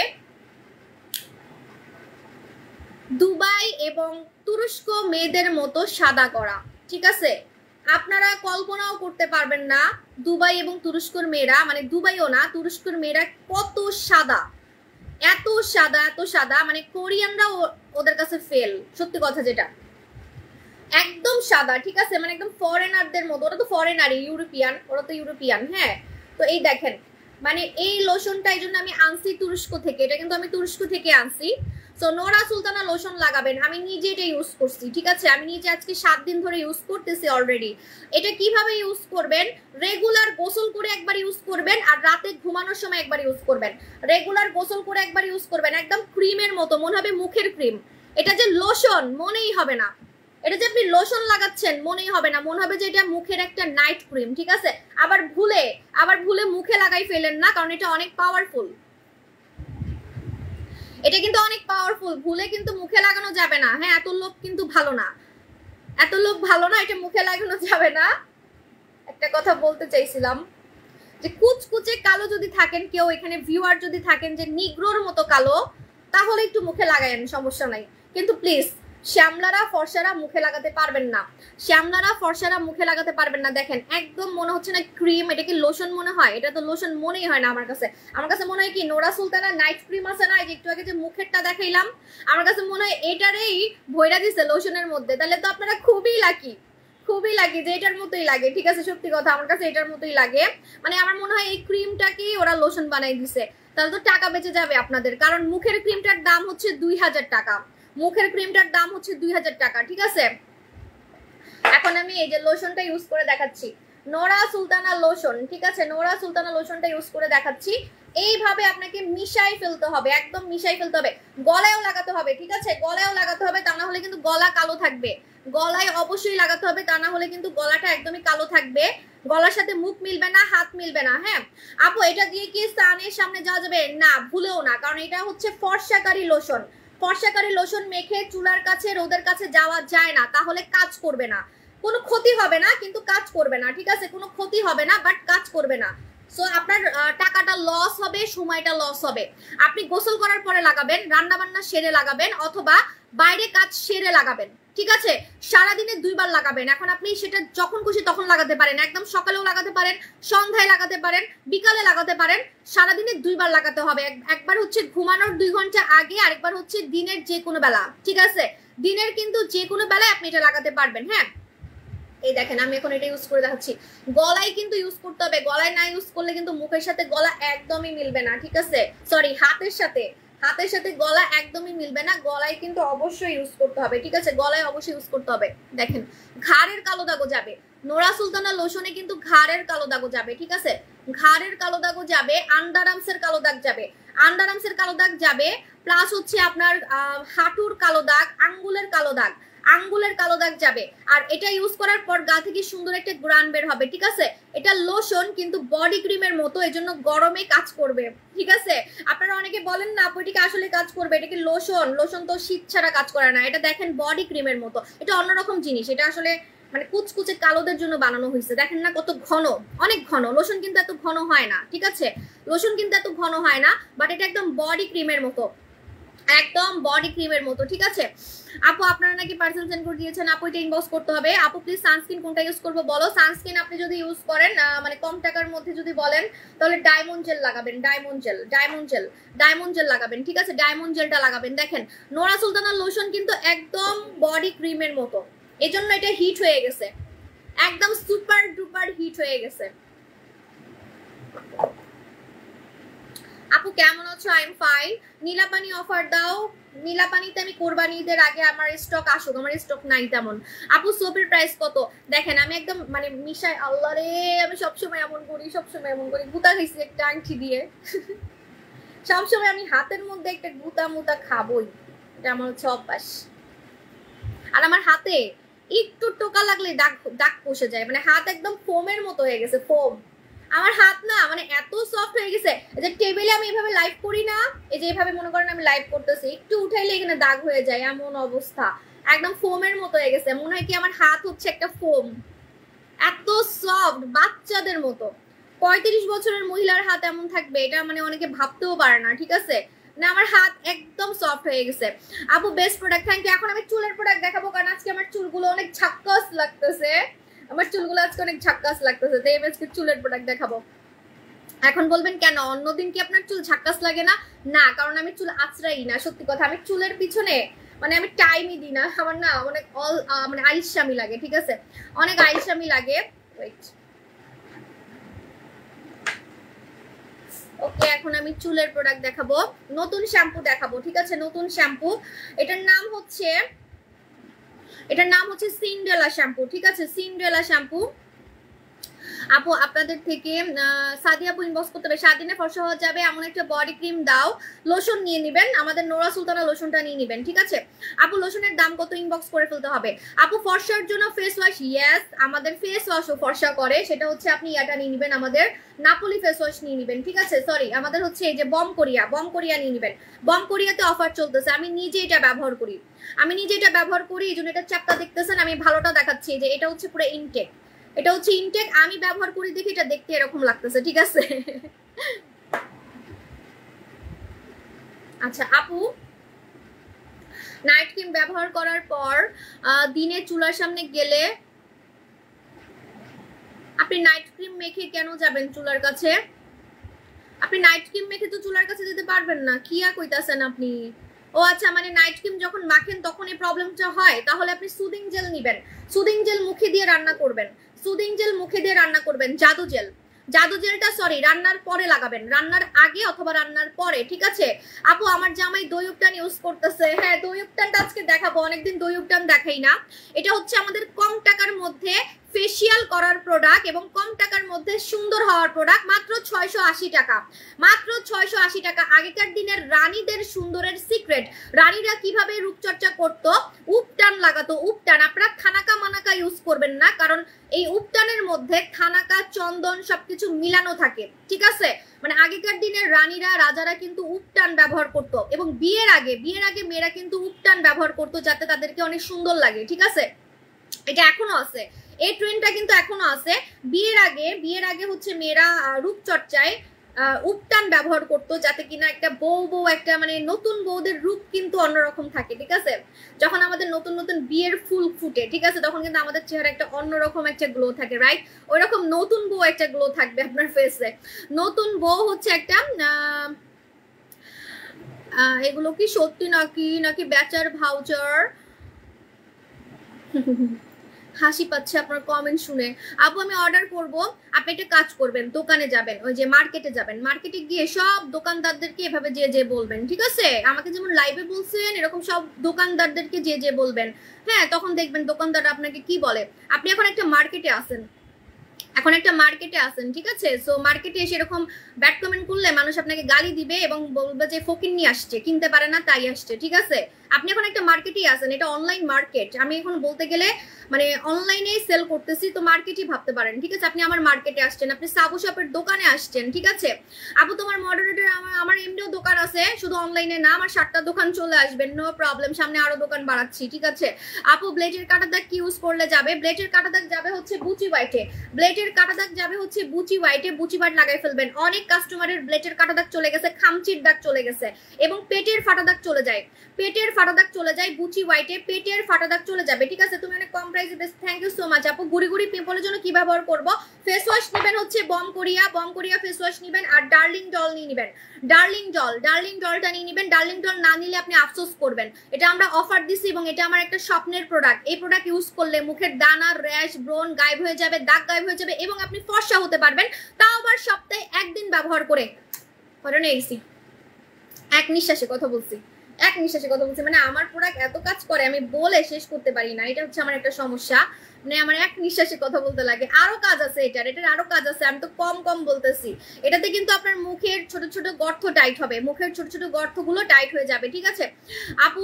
দুবাই এবং তুরস্ক মেয়েদের মতো সাদা করা, ঠিক আছে? আপনারা কল্পনাও করতে পারবেন না দুবাই এবং তুরস্কর মেয়েরা, মানে দুবাইও না তুরস্কর মেয়েরা কত সাদা, এত সাদা, মানে কোরিয়ানরা ওদের কাছে ফেল, সত্যি কথা যেটা, একদম সাদা, ঠিক আছে? মানে একদম ফরেনারদের মতো, ওরা তো ফরেনারই, ইউরোপিয়ান, হ্যাঁ। তো এই দেখেন, মানে এই লোশনটা এই জন্য আমি আনছি তুরস্ক থেকে, এটা কিন্তু আমি তুরস্ক থেকে আনছি। সো নোরা সুলতানা লোশন লাগাবেন। আমি নিজে এটা ইউজ করছি, ঠিক আছে, আমি নিজে আজকে 7 দিন ধরে ইউজ করতেছি অলরেডি। এটা কিভাবে ইউজ করবেন, রেগুলার গোসল করে একবার ইউজ করবেন আর রাতে ঘুমানোর সময় একবার ইউজ করবেন। রেগুলার গোসল করে একবার ইউজ করবেন, একদম ক্রিমের মতো মনে হবে মুখের ক্রিম। এটা যে লোশন মনেই হবে না, এটা যে আপনি লোশন লাগাচ্ছেন মনেই হবে না, মনে হবে যে এটা মুখের একটা নাইট ক্রিম, ঠিক আছে। আবার ভুলে মুখে লাগাই ফেলেন না, কারণ এটা অনেক পাওয়ারফুল, এটা কিন্তু অনেক পাওয়ারফুল। ভুলে কিন্তু মুখে লাগানো যাবে না, হ্যাঁ, এত লোক কিন্তু ভালো না, এত লোক ভালো না, এটা মুখে লাগানো যাবে না। একটা কথা বলতে চাইছিলাম যে কুচকুচে কালো যদি থাকেন কেউ, এখানে ভিউয়ার যদি থাকেন যে নিগ্রোর মতো কালো, তাহলে একটু মুখে লাগায়েন, সমস্যা নাই। কিন্তু প্লিজ শ্যামলারা ফর্সারা মুখে লাগাতে পারবেন না, শ্যামলারা ফর্সারা মুখে লাগাতে পারবেন না। দেখেন একদম মনে হচ্ছে না ক্রিম, এটা কি লোশন মনে হয়? এটা তো লোশন মনেই হয় না আমার কাছে। আমার কাছে মনে হয় কি নোরা সুলতানা নাইট ক্রিম আছে না, এই যে একটু আগে যে মুখেরটা দেখাইলাম, আমার কাছে মনে হয় এটারেই ভইরা দিছে লোশনের মধ্যে। তাহলে তো আপনারা খুবই লাকি, খুবই লাগে যে এটার মতোই লাগে, ঠিক আছে, সত্যি কথা আমার কাছে এটার মতোই লাগে। মানে আমার মনে হয় এই ক্রিমটাকেই ওরা লোশন বানাই দিছে, তাহলে তো টাকা বেঁচে যাবে আপনাদের। কারণ মুখের ক্রিমটার দাম হচ্ছে 2000 টাকা, মুখের ক্রিমটার দাম হচ্ছে 2000 টাকা, ঠিক আছে। এখন আমি এই যে লোশনটা ইউজ করে দেখাচ্ছি, নোরা সুলতানা লোশন, ঠিক আছে, নোরা সুলতানা লোশনটা ইউজ করে দেখাচ্ছি। এইভাবে আপনাকে মিশাই ফেলতে হবে, একদম মিশাই ফেলতে হবে, গলায়ও লাগাতে হবে, ঠিক আছে, গলায়ও লাগাতে হবে, তা না হলে কিন্তু গলা কালো থাকবে। গলায় অবশ্যই লাগাতে হবে, তা না হলে কিন্তু গলাটা একদমই কালো থাকবে, গলার সাথে মুখ মিলবে না, হাত মিলবে না। হ্যাঁ আপু, এটা দিয়ে কি সানের সামনে যাওয়া যাবে না? ভুলেও না, কারণ এটা হচ্ছে ফর্সাকারী লোশন। ফর্সাকারী লোশন মেখে চুলার কাছে রোদের কাছে যাওয়া যায় না, তাহলে কাজ করবে না। কোনো ক্ষতি হবে না, কিন্তু কাজ করবে না, ঠিক আছে, কোনো ক্ষতি হবে না, বাট কাজ করবে না। সো আপনার টাকাটা লস হবে, সময়টা লস হবে। আপনি গোসল করার পরে লাগাবেন, রান্না বান্না সেরে লাগাবেন, অথবা বাইরে কাজ সেরে লাগাবেন, ঠিক আছে। সারাদিনে 2 বার লাগাবেন। এখন আপনি সেটা যখন খুশি তখন লাগাতে পারেন, একদম সকালেও লাগাতে পারেন, সন্ধ্যায় লাগাতে পারেন, বিকালে লাগাতে পারেন। সারাদিনে 2 বার লাগাতে হবে, একবার হচ্ছে ঘুমানোর 2 ঘন্টা আগে, আরেকবার হচ্ছে দিনের যে কোনো বেলা, ঠিক আছে। দিনের কিন্তু যে কোনো বেলায় আপনি এটা লাগাতে পারবেন। হ্যাঁ এই দেখেন আমি এখন এটা ইউজ করে দেখাচ্ছি। গলায় কিন্তু ইউজ করতে হবে, গলায় না ইউজ করলে কিন্তু মুখের সাথে গলা একদমই মিলবে না, ঠিক আছে, সরি হাতের সাথে গলা একদমই মিলবে না, গলায় কিন্তু অবশ্যই ইউজ করতে হবে, ঠিক আছে, গলায় অবশ্যই ইউজ করতে হবে। দেখেন ঘাড়ের কালো দাগও যাবে, নোরা সুলতানা লোশনে কিন্তু ঘাড়ের কালো দাগও যাবে, ঠিক আছে, ঘাড়ের কালো দাগও যাবে, আন্ডারআর্মসের কালো দাগ যাবে, আন্ডারআর্মসের কালো দাগ যাবে, প্লাস হচ্ছে আপনার হাঁটুর কালো দাগ, আঙ্গুলের কালো দাগ, আঙ্গুলের কালো দাগ যাবে। আর এটা ইউজ করার পর গা থেকে সুন্দর একটা গ্রান বের হবে, ঠিক আছে। এটা লোশন কিন্তু বডি ক্রিমের মতো, এজন্য গরমে কাজ করবে, ঠিক আছে। আপনারা অনেকে বলেন না আপু এটাকে আসলে কাজ করবে, এটা কি লোশন? লোশন তো শীত ছাড়া কাজ করে না। এটা দেখেন বডি ক্রিমের মতো, এটা অন্যরকম জিনিস, এটা আসলে মানে কুচকুচে কালোদের জন্য বানানো হয়েছে। দেখেন না কত ঘন, অনেক ঘন। লোশন কিন্তু এত ঘন হয় না, ঠিক আছে, লোশন কিন্তু এত ঘন হয় না, বাট এটা একদম বডি ক্রিমের মতো, একদম বডি ক্রিমের মতো, ঠিক আছে। আপু আপনারা নাকি পার্সেল সেন্ড করে দিয়েছেন, আপু এটা ইনবক্স করতে হবে। আপু প্লিজ সানস্ক্রিন কোনটা ইউজ করবো বলো। সানস্ক্রিন আপনি যদি ইউজ করেন মানে কম টাকার মধ্যে যদি বলেন তাহলে ডায়মন্ড জেল লাগাবেন, ডায়মন্ড জেল লাগাবেন, ঠিক আছে, ডায়মন্ড জেলটা লাগাবেন। দেখেন নোরা সুলতানা লোশন কিন্তু একদম বডি ক্রিমের মতো, এজন্য এটা হিট হয়ে গেছে, একদম সুপার ডুপার হিট হয়ে গেছে। আপু কেমন আছো? I am fine. Nilapani offer দাও। নীলাপানিতে আমি কোরবানি ঈদের আগে আমার স্টক আসুক, আমার স্টক নাই তেমন। আপু সোপের প্রাইস কত? দেখেন আমি একদম মানে মিশাই, আল্লাহ রে আমি সবসময় এমন করি, গুতা খাইছি একটা আংটি দিয়ে সবসময় আমি হাতের মধ্যে একটা গুতা মুতা খাবই, এটা আমার হচ্ছে অভ্যাস। আর আমার হাতে একটু টোকা লাগলে দাগ বসে যায়, মানে হাত একদম ফোমের মতো হয়ে গেছে, ফোম। আমার হাত না মানে এত সফট হয়ে গেছে যে টেবিলে আমি এভাবে লাইভ করি না, এই যে এভাবে মনে করেন আমি লাইভ করতেছি, একটু উঠাইলে এখানে দাগ হয়ে যায়, এমন অবস্থা, একদম ফোমের মতো হয়ে গেছে। মনে হয় কি আমার হাত হচ্ছে একটা ফোম, এত সফট, বাচ্চাদের মতো। 35 বছরের মহিলার হাত এমন থাকবে এটা মানে অনেকে ভাবতেও পারে না, ঠিক আছে না। আমার হাত একদম সফট হয়ে গেছে। আপু বেস্ট প্রোডাক্ট, থ্যাংক ইউ। এখন আমি চুলের প্রোডাক্ট দেখাবো, কারণ আজকে আমার চুলগুলো অনেক ঝাক্কাস লাগতেছে, আমার চুলগুলো আজকে অনেক ঝাক্কাস লাগতেছে, তাই আমি আজকে চুলের প্রোডাক্ট দেখাবো। এখন বলবেন কেন অন্যদিন কি আপনার চুল ঝাক্কাস লাগে না? না, কারণ আমি চুল আঁচড়াই না, সত্যি কথা। আমি চুলের পিছনে মানে আমি টাইমই দিই না, আমার না অনেক মানে আইসামি লাগে, ঠিক আছে, অনেক আইসামি লাগে। ওয়েট, ওকে, এখন আমি চুলের প্রোডাক্ট দেখাবো, নতুন শ্যাম্পু দেখাবো, ঠিক আছে? নতুন শ্যাম্পু, এটার নাম হচ্ছে সিন্ড্রেলা শ্যাম্পু, ঠিক আছে? Cinderella shampoo. আপু আপনাদের থেকে সাদিয়া আপু ইনবক্স করতে হবে, 7 দিনে ফর্সা হওয়া যাবে এমন একটা বডি ক্রিম দাও, লোশন নিয়ে নেবেন, আমাদের নোরা সুলতানা লোশনটা নিয়ে নেবেন, ঠিক আছে? আপু লোশনের দাম কত ইনবক্স করে ফেলতে হবে। আপু ফর্সার জন্য ফেস ওয়াশ, ইয়েস আমাদের ফেস ওয়াশও ফর্সা করে, সেটা হচ্ছে আপনি ইয়াটা নিয়ে নেবেন, আমাদের নাপোলি ফেস ওয়াশ নিয়ে নেবেন, ঠিক আছে? সরি, আমাদের হচ্ছে এই যে বম কোরিয়া নিয়ে নেবেন। বম কোরিয়াতে অফার চলতেছে, আমি নিজে এটা ব্যবহার করি, এই জন্য এটা চাপটা দেখতেছেন, আমি ভালোটা দেখাচ্ছি যে এটা হচ্ছে পুরো ইনটেক, এটা হচ্ছে ইনটেক, আমি ব্যবহার করি দেখি এটা দেখতে এরকম লাগতেছে, ঠিক আছে? আচ্ছা আপু, নাইট ক্রিম ব্যবহার করার পর দিনে চুলার সামনে গেলে আপনি নাইট ক্রিম মেখে কেন যাবেন চুলার কাছে? আপনি নাইট ক্রিম মেখে তো চুলার কাছে যেতে পারবেন না, কি আর কইতাছেন আপনি? ও আচ্ছা, মানে নাইট ক্রিম যখন মাখেন তখন এই প্রবলেমটা হয়, তাহলে আপনি সুদিং জেল নেবেন, সুদিং জেল মুখে দিয়ে রান্না করবেন, জাদু জেলটা সরি রান্নার পরে লাগাবেন, রান্নার আগে অথবা রান্নার পরে, ঠিক আছে? আপু আমার জামাই দই উপটান ইউজ করতেছে, হ্যাঁ দই উপটানটা আজকে দেখাবো, অনেকদিন দই উপটান দেখাই না। এটা হচ্ছে আমাদের কম টাকার মধ্যে ফেসিয়াল করার প্রোডাক্ট এবং কম টাকার মধ্যে সুন্দর হওয়ার প্রোডাক্ট, মাত্র 680 টাকা, মাত্র 680 টাকা। আগেকার দিনের রানীদের সুন্দরের সিক্রেট, রানীরা কিভাবে রূপচর্চা করতো, উপটান লাগাতো, উপটান, আপনারা থানাকা মানাকা ইউজ করবেন না, কারণ এই উপটানের মধ্যে থানাকা চন্দন সবকিছু মিলানো থাকে, ঠিক আছে? মানে আগেকার দিনের রানীরা রাজারা কিন্তু উপটান ব্যবহার করতো, এবং বিয়ের আগে মেয়েরা কিন্তু উপটান ব্যবহার করতো যাতে তাদেরকে অনেক সুন্দর লাগে, ঠিক আছে? এটা এখনো আছে, এই ট্রেন্ডটা কিন্তু এখনো আছে। বিয়ের আগে হচ্ছে মেয়েরা রূপচর্চায় উপটান ব্যবহার করতো যাতে কিনা একটা বউ একটা মানে নতুন বউদের রূপ কিন্তু অন্যরকম থাকে, ঠিক আছে? যখন আমাদের নতুন নতুন বিয়ের ফুল ফুটে, ঠিক আছে, তখন কিন্তু আমাদের চেহারা একটা অন্যরকম একটা গ্লো থাকে, রাইট? ওই রকম নতুন বউ একটা গ্লো থাকবে আপনার ফেসে। নতুন বউ হচ্ছে একটা এগুলো কি সত্যি নাকি বেচার ভাউচার? হাসি পাচ্ছে আপনার কমেন্ট শুনে। আপু আমি অর্ডার করব, আপনি একটা কাজ করবেন, দোকানে যাবেন, ওই যে মার্কেটে যাবেন, মার্কেটে গিয়ে সব দোকানদারদেরকে এভাবে যে বলবেন, ঠিক আছে? আমাকে যেমন লাইভে বলছেন এরকম সব দোকানদারদেরকে যে বলবেন, হ্যাঁ, তখন দেখবেন দোকানদাররা আপনাকে কি বলে। আপনি এখন একটা মার্কেটে আসেন, ঠিক আছে? সো মার্কেটে এসে এরকম ব্যাড কমেন্ট করলে মানুষ আপনাকে গালি দিবে এবং বলবে যে ফকিন্নি আসছে, কিনতে পারে না তাই আসছে, ঠিক আছে? আপনি এখন একটা মার্কেটেই আসেন, এটা অনলাইন মার্কেট, আমি এখন বলতে গেলে মানে অনলাইনে সেল করতেছি, তো মার্কেটই ভাবতে পারেন, ঠিক আছে? আপনি আমার মার্কেটে আসছেন, আপনি সাবু শপের দোকানে আসছেন, ঠিক আছে? আপু তোমার মডারেটর, আমার এমনিও দোকান আছে, শুধু অনলাইনে না, আমার 7টা দোকান চলে আসবেন, নো প্রবলেম, সামনে আরো দোকান বাড়াচ্ছি, ঠিক আছে? আপু ব্লেডের কাটা দাগ কি ইউজ করলে যাবে? ব্লেডের কাটা দাগ যাবে হচ্ছে বুচি হোয়াইটে, বুচি বাট লাগাই ফেলবেন। অনেক কাস্টমারের ব্লেডের কাটা দাগ চলে গেছে, খামচির দাগ চলে গেছে, এবং পেটের ফাটা দাগ চলে যায়, বুচি হোয়াইটে পেটের ফাটা দাগ চলে যাবে, ঠিক আছে? তুমি অনেক কম প্রাইসে best, thank you so much আপু। গুড়ি পিম্পলের জন্য কি ব্যবহার করব? ফেস ওয়াশ নেবেন হচ্ছে বম কোরিয়া ফেস ওয়াশ নেবেন, আর ডার্লিং জল নিয়ে নেবেন, ডার্লিং জলটা নিয়ে নেবেন। ডার্লিং জল না নিলে আপনি আফসোস করবেন, এটা আমরা অফার দিছি এবং এটা আমার একটা স্বপ্নের প্রোডাক্ট। এই প্রোডাক্ট ইউজ করলে মুখের দানা, র্যাশ, ব্রণ গায়েব হয়ে যাবে, দাগ গায়েব হয়ে যাবে, এবং আপনি ফর্সা হতে পারবেন, তাও আবার সপ্তাহে একদিন ব্যবহার করে। এক নিঃশ্বাসে কথা বলছি, মানে আমার প্রোডাক্ট এত কাজ করে আমি বলে শেষ করতে পারি না, এটা হচ্ছে আমার একটা সমস্যা, মানে আমার এক নিঃশ্বাসে কথা বলতে লাগে। আরো কাজ আছে এটার আরো কাজ আছে, আমি তো কম বলতেছি। এটাতে কিন্তু আপনার মুখের ছোট ছোট গর্ত টাইট হবে, মুখের ছোট ছোট গর্তগুলো টাইট হয়ে যাবে, ঠিক আছে? আপু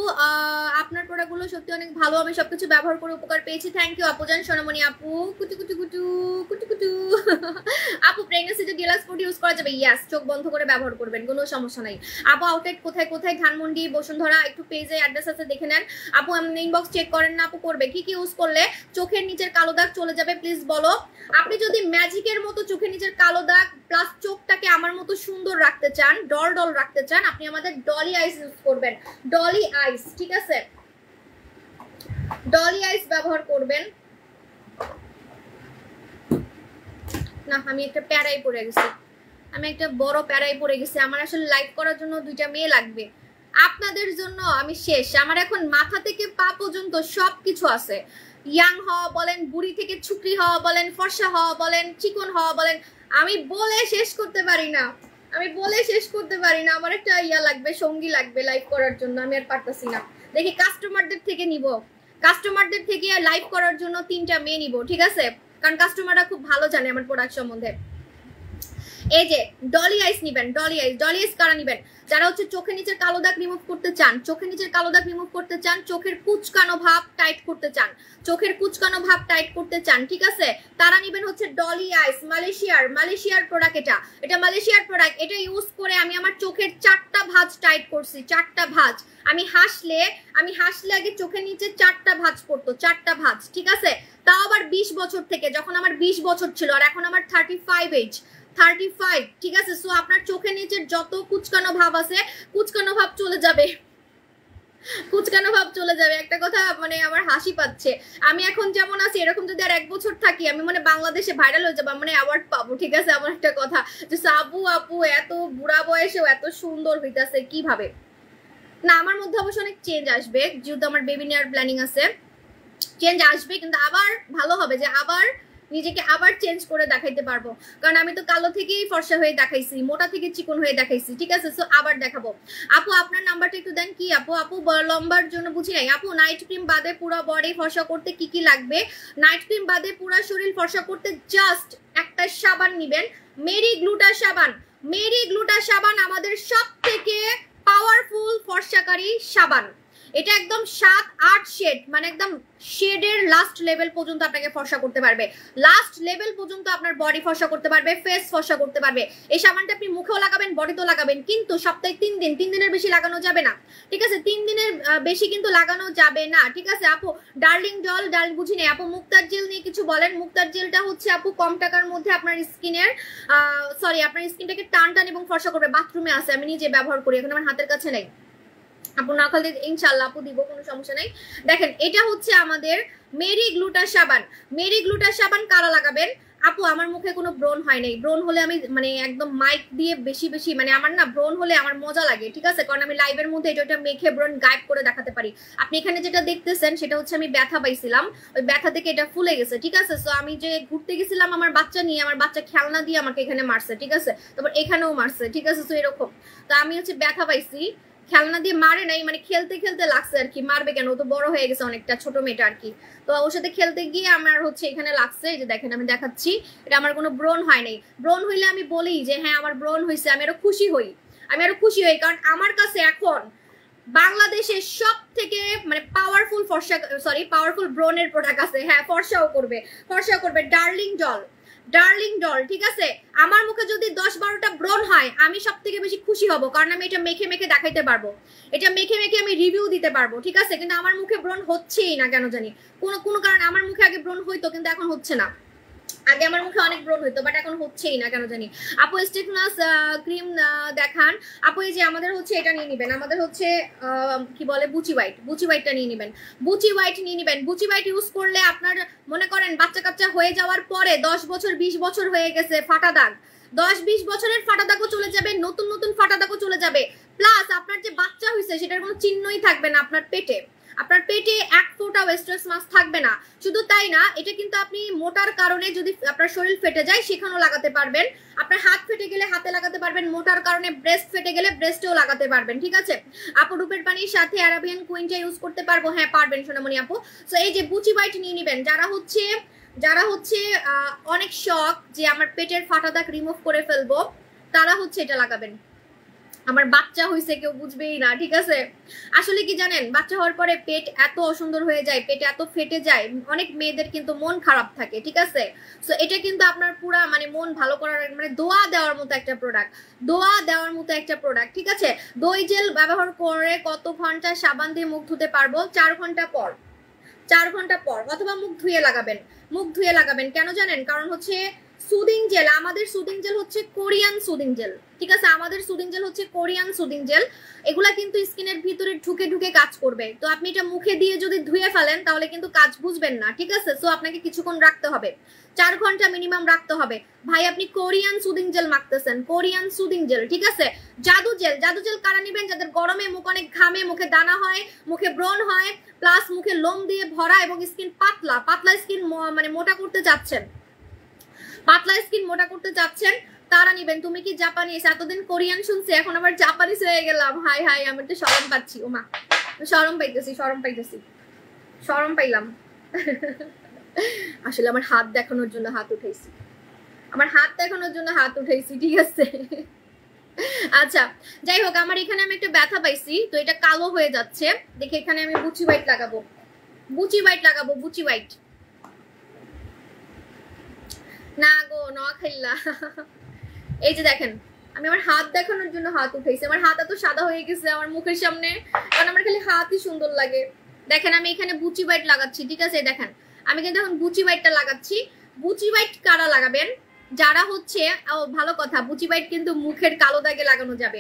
আপনার প্রোডাক্টগুলো সত্যি অনেক ভালো, আমি সবকিছু ব্যবহার করে উপকার পেয়েছি, থ্যাংক ইউ আপু জান, সোনামণি আপু, কুটু আপু প্রেগন্যান্সিতে ডিলাক্স ফুড ইউজ করা যাবে? ইয়াস, চোখ বন্ধ করে ব্যবহার করবেন, কোনো সমস্যা নাই। আপু আউটলেট কোথায়? ধানমন্ডি, বসুন্ধরা, একটু পেজে অ্যাড্রেস আছে দেখে নেন। আপু ইনবক্স চেক করেন না আপু? করবে। কি ইউজ করলে চোখের নিচের কালো দাগ চলে যাবে প্লিজ বলো। আপনি যদি ম্যাজিকের মতো চোখের নিচের কালো দাগ প্লাস চোখটাকে আমার মতো সুন্দর রাখতে চান, ডল রাখতে চান, আপনি আমাদের ডলি আইস ইউজ করবেন, ডলি আইস, ঠিক আছে? ডলি আইস ব্যবহার করবেন। না, আমি একটা প্যারাই পড়ে গেছি, আমার আসলে লাইভ করার জন্য 2টা মেয়ে লাগবে, আপনাদের জন্য আমি শেষ। আমার এখন মাথা থেকে পা পর্যন্ত সবকিছু আছে, ইয়াং হওয়া বলেন, বুড়ি থেকে ছুকরি হওয়া বলেন, ফর্সা হওয়া বলেন, চিকন হওয়া বলেন, আমি বলে শেষ করতে পারি না। আমি বলে শেষ করতে পারি না, আমার একটা ইয়া লাগবে, সঙ্গী লাগবে লাইভ করার জন্য, আমি আর পারতাছি না। দেখি কাস্টমারদের থেকে নিব, কাস্টমারদের থেকে লাইভ করার জন্য 3টা মেয়ে নিব, ঠিক আছে? কারণ কাস্টমাররা খুব ভালো জানে আমার প্রোডাক্ট সম্বন্ধে। এই যে ডলি আইস নিবেন, ডলি আইস কারা নিবেন? যারা হচ্ছে চোখের নিচের কালো দাগ রিমুভ করতে চান, চোখের নিচের কালো দাগ রিমুভ করতে চান, চোখের কুচকানো ভাব টাইট করতে চান, চোখের কুচকানো ভাব টাইট করতে চান, ঠিক আছে? তারা নিবেন হচ্ছে ডলি আইস, মালয়েশিয়ার প্রোডাক্ট। এটা মালয়েশিয়ার প্রোডাক্ট। এটা ইউজ করে আমি আমার চোখের 4টা ভাঁজ টাইট করছি, 4টা ভাঁজ। আমি হাসলে আগে চোখের নিচে 4টা ভাঁজ পড়তো, 4টা ভাঁজ, ঠিক আছে? তাও আবার 20 বছর থেকে, যখন আমার 20 বছর ছিল, আর এখন আমার 35 এজ, 35, ঠিক আছে? সো আপনার চোখের নিচের যত কুচকানো ভাব আছে, কুচকানো ভাব চলে যাবে, কুচকানো ভাব চলে যাবে। একটা কথা মানে আমার হাসি পাচ্ছে, আমি এখন যেমন আছি এরকম যদি আর 1 বছর থাকি, আমি মানে বাংলাদেশে ভাইরাল হয়ে যাবো, মানে অ্যাওয়ার্ড পাবো, ঠিক আছে? আমার একটা কথা যে আপু এত বুড়া বয়সেও এত সুন্দর হইতাছে কিভাবে? না, আমার মধ্যে অবশ্য অনেক চেঞ্জ আসবে, যেহেতু আমার বেবি নেওয়ার প্ল্যানিং আছে, চেঞ্জ আসবে, কিন্তু আবার ভালো হবে যে আবার নিজেকে আবার চেঞ্জ করে দেখাইতে পারবো। কারণ আমি তো কালো থেকেই ফর্সা হয়ে দেখাইছি, মোটা থেকে চিকন হয়ে দেখাইছি, ঠিক আছে? সো আবার দেখাবো। আপু আপনার নাম্বারটা একটু দেন। কি আপু? লম্বার জন্য বুঝি নাই আপু। নাইট ক্রিম বাদে পুরো বডি ফর্সা করতে কি কি লাগবে? নাইট ক্রিম বাদে পুরো শরীর ফর্সা করতে জাস্ট একটা সাবান নিবেন, মেরি গ্লুটা সাবান আমাদের সব থেকে পাওয়ারফুল ফর্সাকারী সাবান। এটা একদম 7-8 শেড, মানে একদম শেডের লাস্ট লেভেল পর্যন্ত আপনাকে ফর্সা করতে পারবে, লাস্ট লেভেল পর্যন্ত আপনার বডি ফর্সা করতে পারবে, ফেস ফর্সা করতে পারবে। এই সাবানটা আপনি মুখেও লাগাবেন, বডিতেও লাগাবেন, কিন্তু সপ্তাহে 3 দিন, 3 দিনের বেশি লাগানো যাবে না, ঠিক আছে? 3 দিনের বেশি কিন্তু লাগানো যাবে না, ঠিক আছে? আপু ডার্লিং জল, বুঝি নেই আপু। মুক্তার জেল নিয়ে কিছু বলেন। মুক্তার জেলটা হচ্ছে আপু কম টাকার মধ্যে আপনার স্কিনের আপনার স্কিনটাকে টান এবং ফর্সা করবে। বাথরুমে আছে, আমি নিজে ব্যবহার করি, এখন আমার হাতের কাছে নেই। আপু না খালি ইনশাল্লাহ আপু দিব, কোনো সমস্যা নাই। দেখেন এটা হচ্ছে আমাদের মেরি গ্লুটার সাবান। কারা লাগাবেন? আপু আমার মুখে কোনো ব্রণ হয় নাই, ব্রণ হলে আমি মানে একদম মাইক দিয়ে বেশি মানে আমার না ব্রণ হলে আমার মজা লাগে, ঠিক আছে? কারণ আমি লাইভের মধ্যে এটা মেখে ব্রণ গায়েব করে দেখাতে পারি। আপনি এখানে যেটা দেখতেছেন সেটা হচ্ছে আমি ব্যথা পাইছিলাম, ওই ব্যথা থেকে এটা ফুলে গেছে, ঠিক আছে? সো আমি যে ঘুরতে গেছিলাম আমার বাচ্চা নিয়ে, আমার বাচ্চা খেলনা দিয়ে আমাকে এখানে মারছে, ঠিক আছে? তারপর এখানেও মারছে, ঠিক আছে? সো এরকম তো আমি হচ্ছে ব্যথা পাইছি, খেলনা দিয়ে মারে নাই, মানে খেলতে লাগছে আর কি। মারবে কেন, ও তো বড় হয়ে গেছে অনেকটা, ছোট মেয়েটা আর কি। তো ওর সাথে খেলতে গিয়ে আমার হচ্ছে এখানে লাগছে, এই যে দেখেন আমি দেখাচ্ছি, এটা আমার কোনো ব্রণ হয় নাই। ব্রণ হইলে আমি বলি যে হ্যাঁ আমার ব্রণ হয়েছে, আমি আরো খুশি হই, কারণ আমার কাছে এখন বাংলাদেশের সব থেকে মানে পাওয়ারফুল ব্রণের প্রোডাক্ট আছে। হ্যাঁ, ফর্সাও করবে ডার্লিং ডল, ঠিক আছে? আমার মুখে যদি 10-12টা ব্রণ হয়, আমি সব থেকে বেশি খুশি হব, কারণ আমি এটা মেখে দেখাইতে পারবো, এটা মেখে আমি রিভিউ দিতে পারবো, ঠিক আছে? কিন্তু আমার মুখে ব্রণ হচ্ছেই না, কেন জানি কোনো কারণে। আমার মুখে আগে ব্রণ হইতো, কিন্তু এখন হচ্ছে না। আগে আমার মুখে অনেক ব্রণ হইতো, বাট এখন হচ্ছেই না, কেন জানি। আপু স্টিফনেস ক্রিম দেখান। আপু এই যে আমাদের হচ্ছে এটা নিয়ে নিবেন, আমাদের হচ্ছে কি বলে বুচি হোয়াইটটা নিয়ে নিবেন, বুচি হোয়াইট ইউজ করলে আপনার মনে করেন বাচ্চা কাচ্চা হয়ে যাওয়ার পরে 10 বছর 20 বছর হয়ে গেছে ফাটা দাগ, 10-20 বছরের ফাটা দাগও চলে যাবে, নতুন ফাটা দাগও চলে যাবে, প্লাস আপনার যে বাচ্চা হয়েছে সেটার কোনো চিহ্নই থাকবে না আপনার পেটে, এক ফোঁটা ওয়েস্টার্স মাস্ক থাকবে না। শুধু তাই না, এটা কিন্তু আপনি মোটার কারণে যদি আপনার শরীর ফেটে যায় সেখানেও লাগাতে পারবেন, আপনার হাত ফেটে গেলে হাতে লাগাতে পারবেন, মোটার কারণে ব্রেস্ট ফেটে গেলে ব্রেস্টেও লাগাতে পারবেন, ঠিক আছে? আপু রূপের পানির সাথে আরাবিয়ান কুইনটা ইউজ করতে পারবো? হ্যাঁ পারবেন সোনামণি আপু। সো এই যে বুচি হোয়াইট নিয়ে নিবেন, যারা হচ্ছে অনেক শখ যে আমার পেটের ফাটা দাগ রিমুভ করে ফেলবো, তারা হচ্ছে এটা লাগাবেন। আমার বাচ্চা হয়েছে কেউ বুঝবেই না, ঠিক আছে? আসলে কি জানেন, বাচ্চা হওয়ার পরে পেট এত অসুন্দর হয়ে যায়, পেটে এত ফেটে যায়, অনেক মেয়েদের কিন্তু মন খারাপ থাকে, ঠিক আছে? সো এটা কিন্তু আপনার পুরা মানে মন ভালো করার মানে দোয়া দেওয়ার মতো একটা প্রোডাক্ট, ঠিক আছে? দই জেল ব্যবহার করে কত ঘন্টা সাবান দিয়ে মুখ ধুতে পারবো? 4 ঘন্টা পর অথবা মুখ ধুয়ে লাগাবেন। কেন জানেন? কারণ হচ্ছে সুদিং জেল, আমাদের সুদিং জেল হচ্ছে কোরিয়ান সুদিং জেল, ঠিক আছে? এগুলা কিন্তু স্কিনের ভিতরে ঢুকে কাজ করবে। তো আপনি এটা মুখে দিয়ে যদি ধুয়ে ফেলেন তাহলে কিন্তু কাজ বুঝবেন না, ঠিক আছে? সো আপনাকে কিছুক্ষণ রাখতে হবে, 4 ঘন্টা মিনিমাম রাখতে হবে। ভাই আপনি কোরিয়ান সুদিং জেল মাখতেছেন, ঠিক আছে? জাদু জেল কারা নিবেন? যাদের গরমে মুখ অনেক ঘামে, মুখে দানা হয়, মুখে ব্রণ হয়, প্লাস মুখে লোম দিয়ে ভরা এবং স্কিন পাতলা স্কিন মানে মোটা করতে চাচ্ছেন, তারা নিবেন। তুমি কি জাপানিজ? এতদিন কোরিয়ান শুনছি, এখন আবার জাপানিজ হয়ে গেলাম। হাই হাই, আমি তো শরম পাচ্ছি। ওমা, শরম পাইতেছি, শরম পাইলাম। আসলে আমার হাত দেখানোর জন্য হাত উঠাইছি, ঠিক আছে। আচ্ছা, যাই হোক, আমার এখানে আমি একটা ব্যথা পাইছি, তো এটা কালো হয়ে যাচ্ছে। দেখে এখানে আমি বুচি হোয়াইট লাগাবো, বুচি হোয়াইট। না গো, নখাইল্লা। এই যে দেখেন, আমি আমার হাত দেখানোর জন্য হাত উঠাইছি। আমার হাত এত সাদা হয়ে গেছে আমার মুখের সামনে, কারণ আমার খালি হাতই সুন্দর লাগে। দেখেন আমি এখানে বুচি হোয়াইট লাগাচ্ছি, ঠিক আছে। দেখেন আমি কিন্তু এখন বুচি হোয়াইটটা লাগাচ্ছি। বুচি হোয়াইট কারা লাগাবেন? যারা হচ্ছে, ভালো কথা, বুচি হোয়াইট কিন্তু মুখের কালো দাগে লাগানো যাবে।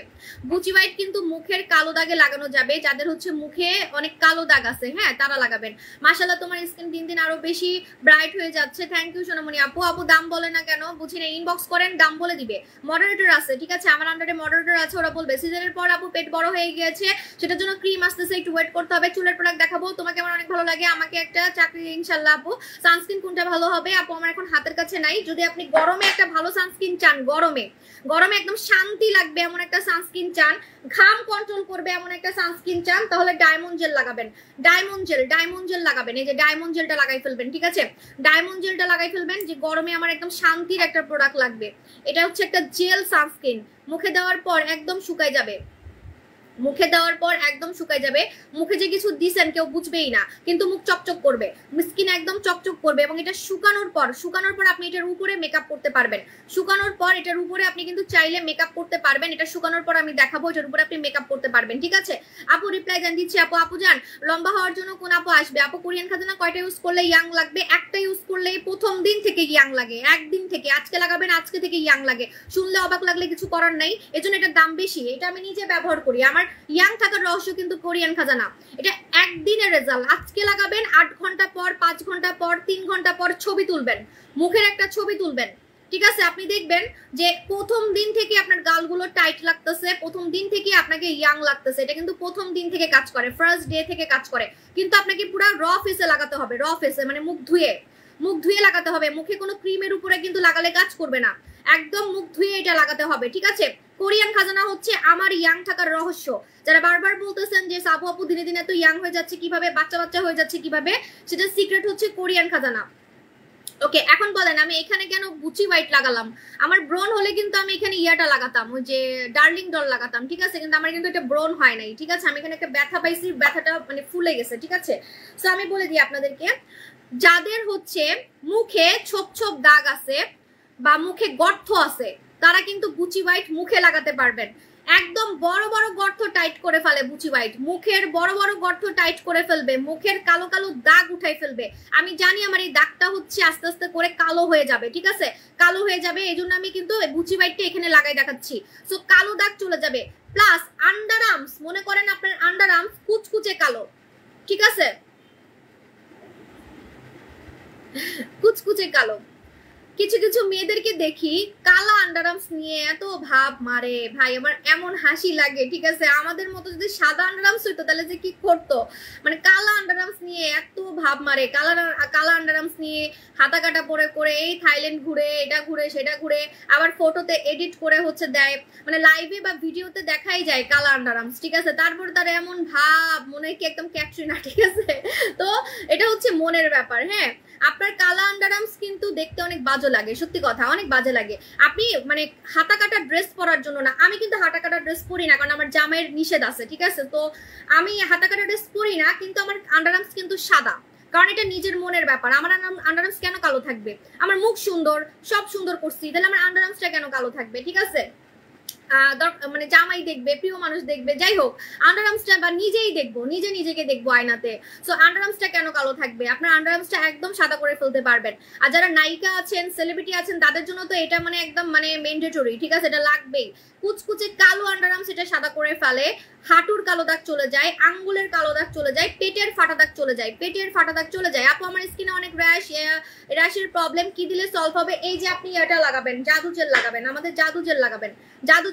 বুচি হোয়াইট কিন্তু মুখের কালো দাগে লাগানো যাবে যাদের হচ্ছে মুখে অনেক কালো দাগ আছে, হ্যাঁ, তারা লাগাবেন। মাশাআল্লাহ, তোমার স্কিন দিন দিন আরো বেশি ব্রাইট হয়ে যাচ্ছে। থ্যাংক ইউ সোনামণি আপু। আপু দাম বলে না কেন বুঝি না, ইনবক্স করেন, দাম বলে দিবে। মডারেটর আছে, ঠিক আছে, আমার আন্ডারে মডারেটর আছে, ওরা বলবে। সিজনের পর আপু পেট বড় হয়ে গিয়েছে, সেটার জন্য ক্রিম আসতেছে, একটু ওয়েট করতে হবে। চুলের প্রোডাক্ট দেখাবো, তোমাকে আমার অনেক ভালো লাগে, আমাকে একটা চাকরি ইনশাআল্লাহ আপু। সানস্ক্রিন কোনটা ভালো হবে আপু? আমার এখন হাতের কাছে নাই। যদি আপনি গরমে একটা ভালো সানস্ক্রিন চান, গরমে একদম শান্তি লাগবে এমন একটা সানস্ক্রিন চান, ঘাম কন্ট্রোল করবে এমন একটা সানস্ক্রিন চান, তাহলে ডায়মন্ড জেল লাগাবেন। ডায়মন্ড জেল লাগাবেন। এই যে ডায়মন্ড জেলটা লাগাই ফেলবেন, ঠিক আছে। ডায়মন্ড জেলটা লাগাই ফেলবেন, যে গরমে আমার একদম শান্তির একটা প্রোডাক্ট লাগবে। এটা হচ্ছে একটা জেল সানস্ক্রিন, মুখে দেওয়ার পর একদম শুকায় যাবে। মুখে যে কিছু দিছেন কেউ বুঝবেই না, কিন্তু মুখ চকচক করবে, স্কিন একদম চকচক করবে। এবং এটা শুকানোর পর আপনি এটার উপরে মেকআপ করতে পারবেন। শুকানোর পর এটার উপরে আপনি কিন্তু চাইলে মেকআপ করতে পারবেন। এটা শুকানোর পর আমি দেখাবো, এটার উপরে আপনি মেকআপ করতে পারবেন, ঠিক আছে। আপু রিপ্লাই জান দিচ্ছি। আপু জান, লম্বা হওয়ার জন্য কোন আপু আসবে? আপু কোরিয়ান খাজানা কয়টা ইউজ করলে ইয়াং লাগবে? একটা ইউজ করলেই প্রথম দিন থেকে ইয়াং লাগে, একদিন থেকে। আজকে লাগাবেন, আজকে থেকে ইয়াং লাগে। শুনলে অবাক লাগলে কিছু করার নাই, এজন্য এটার দাম বেশি। এটা আমি নিজে ব্যবহার করি। আমার ইয়াং থাকার রহস্য কিন্তু কোরিয়ান খাজানা। এটা একদিনের রেজাল্ট। আজকে লাগাবেন, 8 ঘন্টা পর, 5 ঘন্টা পর, 3 ঘন্টা পর ছবি তুলবেন, মুখের একটা ছবি তুলবেন, ঠিক আছে। আপনি দেখবেন যে প্রথম দিন থেকে আপনার গালগুলো টাইট লাগতেছে, প্রথম দিন থেকে আপনাকে ইয়াং লাগতেছে। এটা কিন্তু প্রথম দিন থেকে কাজ করে, ফার্স্ট ডে থেকে কাজ করে। কিন্তু আপনাকে পুরো র ফেসে লাগাতে হবে, র ফেসে মানে মুখ ধুয়ে লাগাতে হবে। মুখে কোনো ক্রিমের উপরে কিন্তু লাগালে কাজ করবে না, একদম মুখ ধুয়ে এটা লাগাতে হবে, ঠিক আছে। কোরিয়ান খাজানা হচ্ছে আমার ইয়াং থাকার রহস্য। যারা বারবার বলতেছেন যে সাবু আপু দিনে দিনে তো ইয়াং হয়ে যাচ্ছে কিভাবে, বাচ্চা হয়ে যাচ্ছে কিভাবে, সেটা সিক্রেট হচ্ছে কোরিয়ান খাজানা। ওকে, এখন বলেন আমি এখানে কেন বুচি হোয়াইট লাগালাম? আমার ব্রন হলে কিন্তু আমি এখানে ইয়াটা লাগাতাম, ওই যে ডার্লিং ডল লাগাতাম, ঠিক আছে। কিন্তু আমার কিন্তু এটা ব্রন হয় নাই, ঠিক আছে। আমি এখানে একটা ব্যথা পাইছি, ব্যথাটা মানে ফুলে গেছে, ঠিক আছে। সো আমি বলে দিই আপনাদেরকে, যাদের হচ্ছে মুখে ছোপ দাগ আছে বা মুখে গর্ত আছে, তারা কিন্তু বুচি হোয়াইট মুখে লাগাতে পারবেন। একদম বড় বড় গর্ত টাইট করে ফেলে বুচি হোয়াইট, মুখের বড় বড় গর্ত টাইট করে ফেলবে, মুখের কালো কালো দাগ উঠাই ফেলবে। আমি জানি আমার এই দাগটা হচ্ছে আস্তে আস্তে করে কালো হয়ে যাবে, ঠিক আছে, কালো হয়ে যাবে। এই জন্য আমি কিন্তু বুচি হোয়াইটটা এখানে লাগাই দেখাচ্ছি। সো কালো দাগ চলে যাবে। প্লাস আন্ডার আর্মস, মনে করেন আপনার আন্ডার আর্মস কুচকুচে কালো, ঠিক আছে, কুচকুচে কালো। কিছু কিছু মেয়েদেরকে দেখি কালা আন্ডারআর্মস নিয়ে এত ভাব মারে, ভাই আমার এমন হাসি লাগে, ঠিক আছে। আমাদের মতো যদি সাদা আন্ডারআর্মস হইতো তাহলে যে কি করতো, মানে কালা আন্ডারআর্মস নিয়ে এত ভাব মারে, কালা আন্ডারআর্মস নিয়ে হাতা কাটা পরে করে এই থাইল্যান্ড ঘুরে, এটা ঘুরে, সেটা ঘুরে, আবার ফটোতে এডিট করে হচ্ছে দেয়, মানে লাইভে বা ভিডিওতে দেখাই যায় কালা আন্ডারআর্মস, ঠিক আছে। তারপর তার এমন ভাব মনে হয় কি একদম ক্যাটরিনা, ঠিক আছে। তো এটা হচ্ছে মনের ব্যাপার। হ্যাঁ, আপনার কালা আন্ডারআর্মস কিন্তু দেখতে অনেক বাজে লাগে, সত্যি কথা, অনেক বাজে লাগে। আপনি মানে হাতা কাটা ড্রেস পরার জন্য না, আমি কিন্তু হাতা কাটা ড্রেস পরি না, কারণ আমার জামাইয়ের নিষেধ আছে, ঠিক আছে। তো আমি হাতা কাটা ড্রেস পরি না, কিন্তু আমার আন্ডারআর্মস কিন্তু সাদা, কারণ এটা নিজের মনের ব্যাপার। আমার আন্ডারআর্মস কেন কালো থাকবে? আমার মুখ সুন্দর, সব সুন্দর করছি, তাহলে আমার আন্ডারআর্মসটা কেন কালো থাকবে, ঠিক আছে। মানে জামাই দেখবে, প্রিয় মানুষ দেখবে, যাই হোক আন্ডারআর্মসটা বা নিজেই দেখবো, নিজেকে দেখবো আয়নাতে। সো আন্ডারআর্মসটা কেন কালো থাকবে? আপনার আন্ডারআর্মসটা একদম সাদা করে ফেলতে পারবেন। আর যারা নায়িকা আছেন, সেলিব্রিটি আছেন, তাদের জন্য তো এটা মানে একদম মানে ম্যান্ডেটরি, ঠিক আছে, এটা লাগবেই। কুচকুচে কালো আন্ডারআর্মস এটা সাদা করে ফেলে, হাঁটুর কালো দাগ চলে যায়, আঙ্গুলের কালো দাগ চলে যায়, পেটের ফাটা দাগ চলে যায়, আপু আমার স্কিনে অনেক র্যাশের প্রবলেম, কি দিলে সলভ হবে? এই যে আপনি এটা লাগাবেন, জাদু জেল লাগাবেন, আমাদের জাদু জেল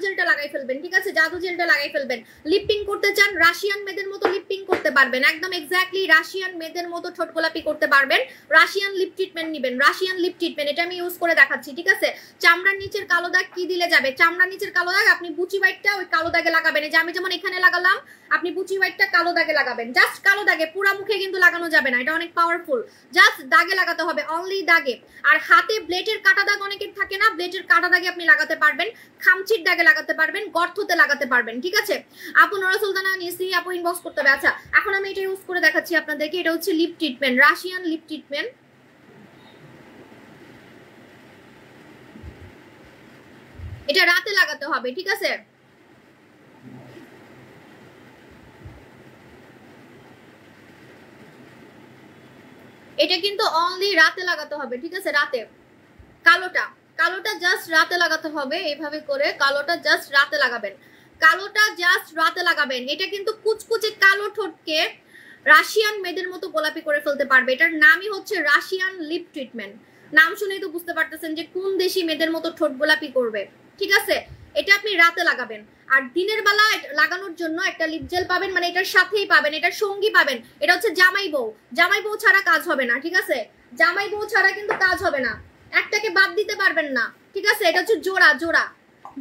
জেলটা লাগাই ফেলবেন, ঠিক আছে, জাদু জেলটা লাগাই ফেলবেন। লিপিং করতে চান, রাশিয়ান মেয়েদের মতো লিপিং করতে পারবেন, একদম এক্স্যাক্টলি রাশিয়ান মেয়েদের মতো ঠোঁট গোলাপি করতে পারবেন। রাশিয়ান লিপ ট্রিটমেন্ট নেবেন, রাশিয়ান লিপ ট্রিটমেন্ট, এটা আমি ইউজ করে দেখাচ্ছি, ঠিক আছে। চামড়ার নিচের কালো দাগ কি দিলে যাবে? চামড়ার নিচের কালো দাগ আপনি বুচি হোয়াইটটা ওই কালো দাগে লাগাবেন, এই যে আমি যেমন এখানে লাগালাম, আপনি বুচি হোয়াইটটা কালো দাগে লাগাবেন, জাস্ট কালো দাগে, পুরা মুখে কিন্তু লাগানো যাবে না, এটা অনেক পাওয়ারফুল, জাস্ট দাগে লাগাতে হবে, অনলি দাগে। আর হাতে ব্লেডের কাটা দাগ অনেকের থাকে না, ব্লেডের কাটা দাগে আপনি লাগাতে পারবেন, খামচির দাগে লাগাতে পারবেন, গর্ততে লাগাতে পারবেন, ঠিক আছে। আপু নোরা সুলতানা নিসি আপু ইনবক্স করতে হবে। আচ্ছা এখন আমি এটা ইউজ করে দেখাচ্ছি আপনাদেরকে, এটা হচ্ছে lip treatment, Russian lip treatment. এটা রাতে লাগাতে হবে, ঠিক আছে। এটা কিন্তু অনলি রাতে লাগাতে হবে, ঠিক আছে, রাতে। কালোটা কালোটা জাস্ট রাতে লাগাতে হবে, এইভাবে করে কালোটা জাস্ট রাতে লাগাবেন, কালোটা জাস্ট রাতে লাগাবেন। এটা কিন্তু কুচকুচে কালো ঠোঁটকে রাশিয়ান মেয়েদের মতো গোলাপি করে ফেলতে পারবে। এটার নামই হচ্ছে রাশিয়ান লিপ ট্রিটমেন্ট। নাম শুনেই তো বুঝতে পারতেছেন যে কোন দেশি মেয়েদের মতো ঠোঁট গোলাপি করবে, ঠিক আছে। এটা আপনি রাতে লাগাবেন। আর দিনের বেলা লাগানোর জন্য একটা লিপ জেল পাবেন, মানে এটার সাথেই পাবেন, এটার সঙ্গী পাবেন, এটা হচ্ছে জামাই বউ। জামাই বউ ছাড়া কাজ হবে না, ঠিক আছে, জামাই বউ ছাড়া কিন্তু কাজ হবে না, একটাকে বাদ দিতে পারবেন না, ঠিক আছে। এটা হচ্ছে জোড়া জোড়া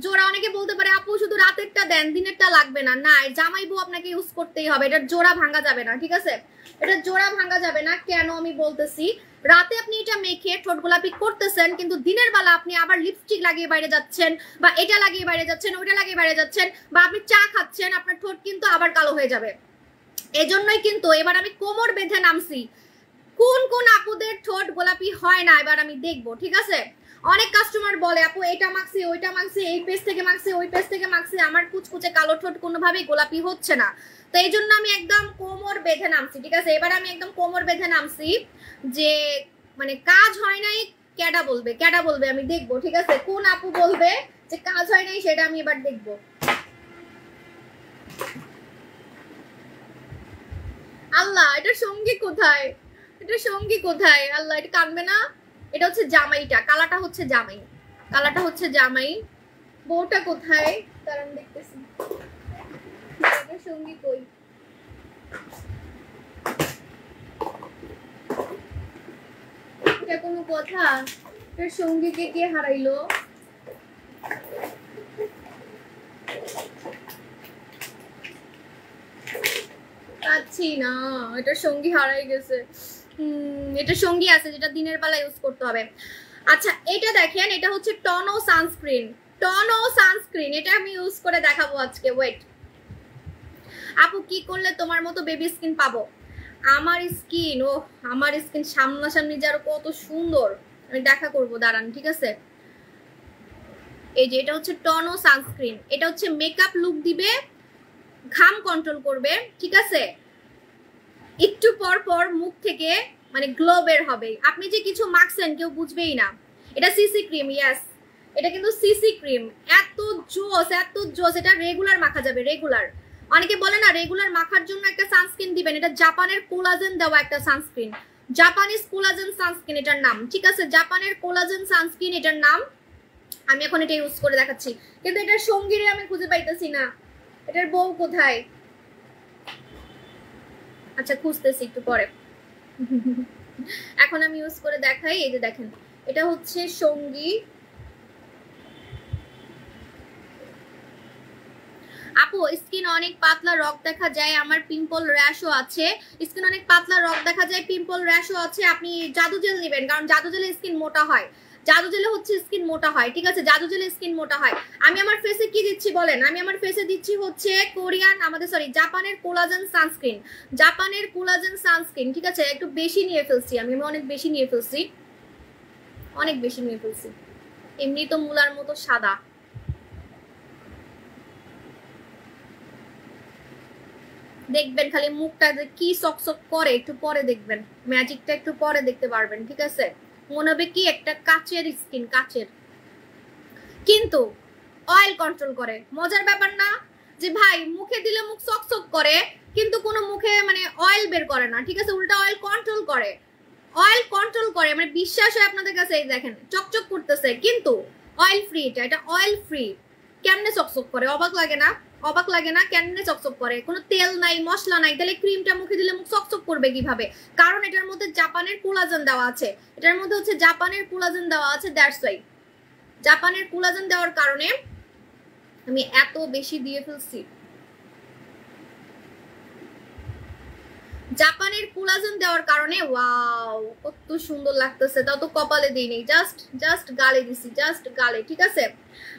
জোড়া। অনেকে বলতে পারে আপু শুধু রাতেরটা দেন, দিনেরটা লাগবে না, না, জামাই বউ আপনাকে ইউজ করতেই হবে, এটার জোড়া ভাঙা যাবে না, ঠিক আছে, এটা জোড়া ভাঙা যাবে না। কেন আমি বলতেছি, রাতে আপনি এটা মেখে ঠোঁট গোলাপি করতেছেন, কিন্তু দিনের বেলা আপনি আবার লিপস্টিক লাগিয়ে বাইরে যাচ্ছেন, বা এটা লাগিয়ে বাইরে যাচ্ছেন, ওইটা লাগিয়ে বাইরে যাচ্ছেন, বা আপনি চা খাচ্ছেন, আপনার ঠোঁট কিন্তু আবার কালো হয়ে যাবে। এজন্যই কিন্তু এবার আমি কোমর বেঁধে নামছি, কোন কোন আপুদের ঠোঁট গোলাপি হয় না এবার আমি দেখবো, ঠিক আছে। অনেক কাস্টমার বলে আপু এটা মাখছি, ওইটা মাখছি, এই পেজ থেকে মাখছি, ওই পেজ থেকে মাখছি, আমার কুচকুচে কালো ঠোঁট কোনোভাবেই গোলাপি হচ্ছে না। তো এই জন্য আমি একদম কোমর বেঁধে নামছি, ঠিক আছে। এবার আমি একদম কোমর বেঁধে নামছি, যে মানে কাজ হয় নাই, কেডা বলবে আমি দেখবো, ঠিক আছে। কোন আপু বলবে যে কাজ হয় নাই সেটা আমি এবার দেখবো। আল্লাহ, এটার সঙ্গী কোথায়? এটার সঙ্গী কোথায়? আল্লাহ, এটা কাঁদবে না? এটা হচ্ছে জামাইটা, কালাটা হচ্ছে জামাই, কালাটা হচ্ছে জামাই। বউটা কোথায়? কারণ দেখতেছি এটার সঙ্গী কই। এটা কোনো কথা? এটার সঙ্গীকে কে হারাইলো? পাচ্ছি না, এটার সঙ্গী হারাই গেছে। এটা সঙ্গী আছে যেটা দিনের বেলা ইউজ করতে হবে। আচ্ছা এটা দেখেন, এটা হচ্ছে টনো সানস্ক্রিন, টনো সানস্ক্রিন, এটা আমি ইউজ করে দেখাবো আজকে। ওয়েট আপু, কি করলে তোমার মতো বেবি স্কিন পাবো? আমার স্কিন, ও আমার স্কিন সামনাসামনি যে আরো কত সুন্দর, আমি দেখা করবো, দাঁড়ান, ঠিক আছে। এই যে এটা হচ্ছে টনো সানস্ক্রিন, এটা হচ্ছে মেকআপ লুক দিবে, ঘাম কন্ট্রোল করবে, ঠিক আছে। একটু পর পর মুখ থেকে মানে গ্লো বের হবে, আপনি যে কিছু মাখছেন কেউ বুঝবেই না। এটা সিসি ক্রিম, ইয়েস, এটা কিন্তু সিসি ক্রিম, এত জোস এত জোস। এটা রেগুলার মাখা যাবে, রেগুলার। অনেকে বলে না রেগুলার মাখার জন্য একটা সানস্ক্রিন দিবেন, এটা জাপানের কোলাজেন দেওয়া একটা সানস্ক্রিন, জাপানিজ কোলাজেন সানস্ক্রিন এটার নাম, ঠিক আছে, জাপানের কোলাজেন সানস্ক্রিন এটার নাম। আমি এখন এটা ইউজ করে দেখাচ্ছি, কিন্তু এটার সঙ্গীরে আমি খুঁজে পাইতেছি না, এটার বউ কোথায়? আচ্ছা খুঁজতেছি একটু পরে। এখন আমি ইউজ করে দেখাই। এই যে দেখেন, এটা হচ্ছে সঙ্গী। আপু স্কিন অনেক পাতলা, রক দেখা যায়, আমার পিম্পল র্যাশও আছে। স্কিন অনেক পাতলা, রক দেখা যায়, পিম্পল র্যাশও আছে, আপনি জাদু জেল নেবেন, কারণ জাদু জেলে স্কিন মোটা হয়, জাদু জেলে হচ্ছে স্কিন মোটা হয়, ঠিক আছে, জাদু জেলে স্কিন মোটা হয়। আমি আমার ফেসে কি দিচ্ছি বলেন? আমি আমার ফেসে দিচ্ছি হচ্ছে কোরিয়ান, আমাদের সরি জাপানের কোলাজেন সানস্ক্রিন, জাপানের কোলাজেন সানস্ক্রিন, ঠিক আছে। একটু বেশি নিয়ে ফেলছি আমি, অনেক বেশি নিয়ে ফেলছি, অনেক বেশি নিয়ে ফেলছি। এমনি তো মুলার মতো সাদা। দেখবেন খালি মুখটা যে কি সকসক করে, একটু পরে দেখবেন, ম্যাজিকটা একটু পরে দেখতে পারবেন, ঠিক আছে। মনে হবে কি একটা কাচের স্কিন, কাচের, কিন্তু অয়েল কন্ট্রোল করে। মজার ব্যাপার না যে ভাই মুখে দিলে মুখ সকসক করে, কিন্তু কোনো মুখে মানে অয়েল বের করে না, ঠিক আছে, উল্টা অয়েল কন্ট্রোল করে, অয়েল কন্ট্রোল করে, মানে বিশ্বাস হয় আপনাদের কাছে। এই দেখেন চকচক করতেছে, কিন্তু অয়েল ফ্রি, এটা অয়েল ফ্রি। কেমনে চকচক করে, অবাক লাগে না? অবাক লাগে না? কেমনে চকচক করে, কোনো তেল নাই মশলা নাই, তাহলে ক্রিমটা মুখে দিলে মুখ চকচক করবে কিভাবে? কারণ এটার মধ্যে জাপানের কোলাজেন দেওয়া আছে, এটার মধ্যে হচ্ছে জাপানের কোলাজেন দেওয়া আছে, দ্যাটস ওয়াই। জাপানের কোলাজেন দেওয়ার কারণে আমি এত বেশি দিয়ে ফেলছি। জাপানের কোলাজেন দেওয়ার কারণে ওয়াও কত সুন্দর লাগতেছে। তাও তো কপালে দিই নেই, জাস্ট গালে দিছি, জাস্ট গালে। ঠিক আছে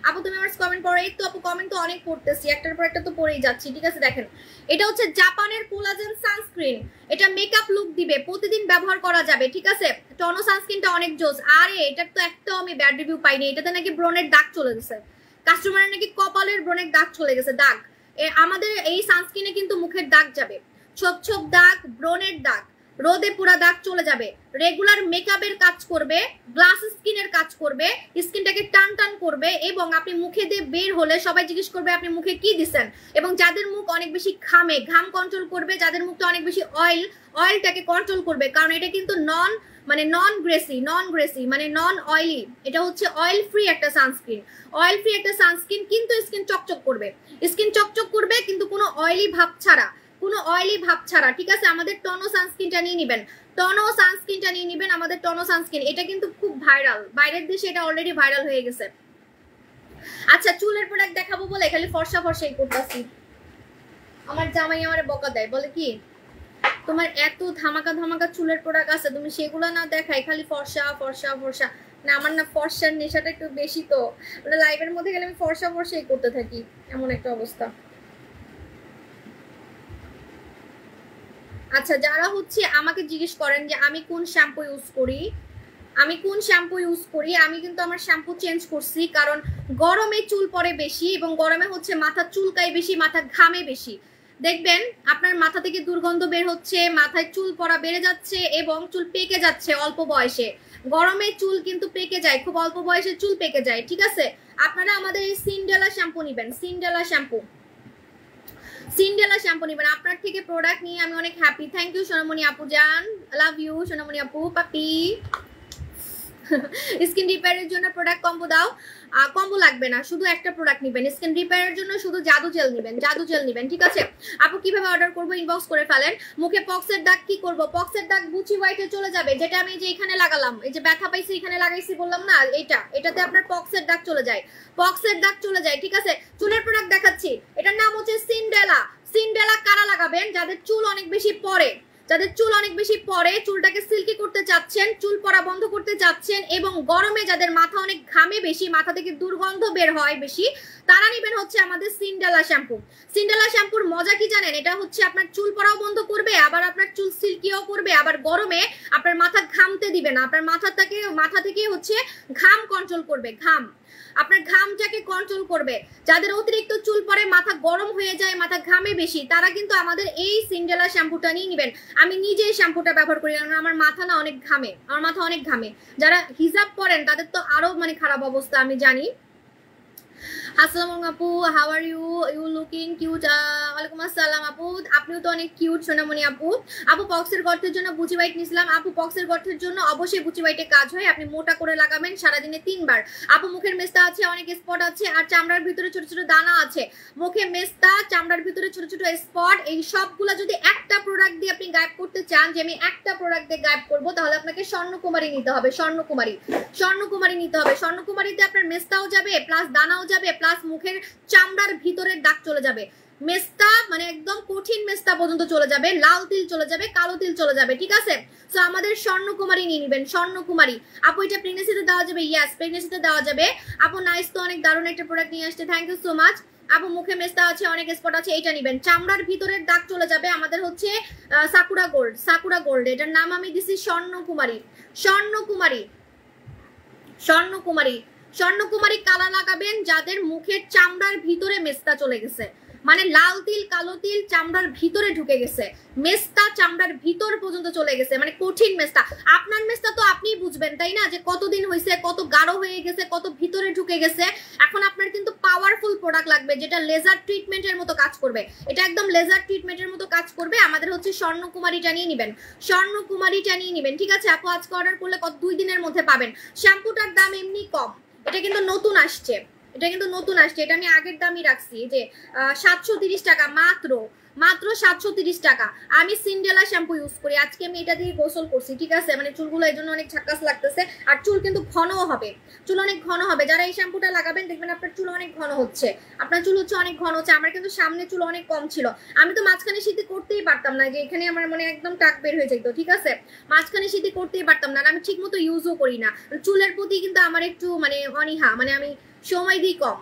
আপু তুমি আমার কমেন্ট পড়ো। এই তো আপু কমেন্ট তো অনেক পড়তেছি, একটার পর একটা তো পড়েই যাচ্ছি। ঠিক আছে দেখেন এটা হচ্ছে জাপানের কোলাজেন সানস্ক্রিন, এটা মেকআপ লুক দিবে, প্রতিদিন ব্যবহার করা যাবে। ঠিক আছে টনো সানস্ক্রিনটা অনেক জোস। আরে এটার তো একটাও আমি ব্যাড রিভিউ পাইনি, এটাতে নাকি ব্রণের দাগ চলে গেছে, কাস্টমারের নাকি কপালের ব্রণের দাগ চলে গেছে। দাগ আমাদের এই সানস্ক্রিনে কিন্তু মুখের দাগ যাবে, ছোপ ছোপ দাগ, ব্রণের দাগ, রোদে পুরা দাগ চলে যাবে, রেগুলার মেকআপের কাজ করবে, গ্লাস স্কিনের কাজ করবে, স্কিনটাকে টান টান করবে, এবং আপনি মুখে দিয়ে বের হলে সবাই জিজ্ঞেস করবে আপনি মুখে কি দিছেন। এবং যাদের মুখ অনেক বেশি ঘামে, ঘাম কন্ট্রোল করবে, যাদের মুখটা অনেক বেশি অয়েলটাকে কন্ট্রোল করবে। কারণ এটা কিন্তু নন গ্রেসি মানে নন অয়েলি, এটা হচ্ছে অয়েল ফ্রি একটা সানস্ক্রিন। অয়েল ফ্রি একটা সানস্ক্রিন কিন্তু স্কিন চকচক করবে, কিন্তু কোনো অয়েলি ভাব ছাড়া, ঠিক আছে আমাদের টনো সানস্ক্রিনটা নিয়ে নেবেন, আমাদের টনো সানস্ক্রিন। এটা কিন্তু খুব ভাইরাল, বাইরের দেশে এটা অলরেডি ভাইরাল হয়ে গেছে। আচ্ছা চুলের প্রোডাক্ট দেখাবো বলে খালি ফর্সাই করতেছি। আমার জামাই আমারে বকা দেয়, বলে কি তোমার এত ধামাকা চুলের প্রোডাক্ট আছে, তুমি সেগুলো না দেখাই, খালি ফর্সা। না আমার না ফর্সার নেশাটা একটু বেশি, তো মানে লাইভের মধ্যে গেলে আমি ফর্সাই করতে থাকি, এমন একটা অবস্থা। আচ্ছা যারা হচ্ছে আমাকে জিজ্ঞেস করেন যে আমি কোন শ্যাম্পু ইউজ করি, আমি কিন্তু আমার শ্যাম্পু চেঞ্জ করছি, কারণ গরমে চুল পড়ে বেশি, এবং গরমে হচ্ছে মাথা চুলকায় বেশি, মাথা ঘামে বেশি। দেখবেন আপনার মাথা থেকে দুর্গন্ধ বের হচ্ছে, মাথায় চুল পড়া বেড়ে যাচ্ছে, এবং চুল পেকে যাচ্ছে অল্প বয়সে। গরমে চুল কিন্তু পেকে যায়, খুব অল্প বয়সে চুল পেকে যায়। ঠিক আছে আপনারা আমাদের এই সিন্ডেলা শ্যাম্পু নিবেন, সিন্ডেলা শ্যাম্পু নিবেন। আপনার থেকে প্রোডাক্ট নিয়ে আমি অনেক হ্যাপি। থ্যাংক ইউ সোনামণি আপু জান, লাভ ইউ সোনামণি আপু, পাপি। স্কিন রিপেয়ারের জন্য প্রোডাক্ট কম্বো দাও, কম্বো লাগবে না, শুধু একটা প্রোডাক্ট নেবেন। স্কিন রিপেয়ারের জন্য শুধু জাদু জেল নেবেন। ঠিক আছে আপু কিভাবে অর্ডার করবো ইনবক্স করে ফেলেন। মুখে পক্সের দাগ কি করব? পক্সের দাগ বুচি হোয়াইটে চলে যাবে, যেটা আমি যে এখানে লাগালাম, এই যে ব্যথা পাইছি এখানে লাগাইছি বললাম না, এটাতে আপনার পক্সের দাগ চলে যায়, ঠিক আছে চুলের প্রোডাক্ট দেখাচ্ছি, এটার নাম হচ্ছে সিন্ডেলা। কারা লাগাবেন? যাদের চুল অনেক বেশি পড়ে, চুলটাকে সিল্কি করতে চাচ্ছেন, চুল পড়া বন্ধ করতে চাচ্ছেন, এবং গরমে যাদের মাথা অনেক ঘামে বেশি, মাথা থেকে দুর্গন্ধ বের হয় বেশি, তারা নেবেন হচ্ছে আমাদের সিন্ডেলা শ্যাম্পুর মজা কি জানেন? এটা হচ্ছে আপনার চুল পড়াও বন্ধ করবে, আবার আপনার চুল সিল্কিও করবে, আবার গরমে আপনার মাথা ঘামতে দিবে না, আপনার মাথা থেকে হচ্ছে ঘাম কন্ট্রোল করবে, আপনার ঘামটাকে কন্ট্রোল করবে। যাদের অতিরিক্ত চুল পরে, মাথা গরম হয়ে যায়, মাথা ঘামে বেশি, তারা কিন্তু আমাদের এই সিন্ডেলা শ্যাম্পুটা নিয়ে নেবেন। আমি নিজে এই শ্যাম্পুটা ব্যবহার করি, কারণ আমার মাথা অনেক ঘামে। যারা হিজাব পরেন তাদের তো আরো মানে খারাপ অবস্থা, আমি জানি। আসসালামু আলাইকুম আপু, how are you looking cute. ওয়ালাইকুম আসসালাম আপু, আপনিও তো অনেক কিউট সোনামণি আপু। পক্সের গর্তের জন্য বুচি হোয়াইট নিছিলাম। পক্সের গর্তের জন্য অবশ্যই বুচি হোয়াইটে কাজ হয়, আপনি মোটা করে লাগাবেন সারাদিনে 3 বার। মুখের মেস্তা আছে, অনেক স্পট আছে, আর চামড়ার ভিতরে ছোট ছোট দানা আছে। মুখে মেস্তা, চামড়ার ভিতরে ছোট ছোট স্পট, এই সবগুলা যদি একটা প্রোডাক্ট দিয়ে আপনি গায়েব করতে চান, যে আমি একটা প্রোডাক্ট দিয়ে গায়েব করবো, তাহলে আপনাকে স্বর্ণকুমারী নিতে হবে। স্বর্ণকুমারীতে আপনার মেস্তাও যাবে, প্লাস দানাও যাবে, প্লাস মুখের চামড়ার ভিতরের দাগ চলে যাবে। মেস্তা মানে একদম কঠিন মেস্তা পর্যন্ত চলে যাবে, লাল তিল চলে যাবে, কালো তিল চলে যাবে। ঠিক আছে তো আমাদের স্বর্ণকুমারী নিয়ে নেবেন, স্বর্ণকুমারী। এটা প্রেগনেন্সিতে দেওয়া যাবে, ইয়েস প্রেগনেন্সিতে দেওয়া যাবে। নাইস তো অনেক দারুণ একটা প্রোডাক্ট নিয়ে আসছে, থ্যাংক ইউ সো মাচ। মুখে মেস্তা আছে, অনেক স্পট আছে, এটা নেবেন। চামড়ার ভিতরের দাগ চলে যাবে, আমাদের হচ্ছে সাকুরা গোল্ড, এটার নাম আমি দিছি স্বর্ণকুমারী কালা লাগাবেন যাদের মুখের চামড়ার ভিতরে মেস্তা চলে গেছে, মানে লাল তিল কালো তিল চামড়ার ভিতরে ঢুকে গেছে, মেস্তা চামড়ার ভিতর পর্যন্ত চলে গেছে, মানে কঠিন মেস্তা। আপনার মেস্তা তো আপনিই বুঝবেন তাই না, যে কতদিন হয়েছে, কত গাঢ় হয়ে গেছে, কত ভিতরে ঢুকে গেছে। এখন আপনার কিন্তু পাওয়ারফুল প্রোডাক্ট লাগবে, যেটা লেজার ট্রিটমেন্টের মতো কাজ করবে, এটা একদম লেজার ট্রিটমেন্টের মতো কাজ করবে। আমাদের হচ্ছে স্বর্ণকুমারীটা নিয়ে নেবেন, ঠিক আছে আপু আজকে অর্ডার করলে 2 দিনের মধ্যে পাবেন। শ্যাম্পুটার দাম এমনি কম, এটা কিন্তু নতুন আসছে, এটা কিন্তু নতুন আসছে, এটা আমি আগের দামই রাখছি যে 730 টাকা, মাত্র 730 টাকা। আমি সিন্ডেলা শ্যাম্পু ইউজ করি, আজকে আমি এটা দিয়ে গোসল করছি, ঠিক আছে? মানে চুলগুলো এই জন্য অনেক ঝাক্কাস লাগতেছে, আর চুল কিন্তু ঘনও হবে, চুল অনেক ঘন হবে। যারা এই শ্যাম্পুটা লাগাবেন দেখবেন আপনার চুল অনেক ঘন হচ্ছে, আপনার চুল হচ্ছে অনেক ঘন হচ্ছে। আমার কিন্তু সামনে চুল অনেক কম ছিল, আমি তো মাঝখানে শীতে করতেই পারতাম না, যে এখানে আমার মানে একদম টাক বের হয়ে যেত, ঠিক আছে? মাঝখানে শীতে করতেই পারতাম না, আমি ঠিক মতো ইউজও করি না। চুলের প্রতি কিন্তু আমার একটু মানে অনীহা, মানে আমি সময় দিই কম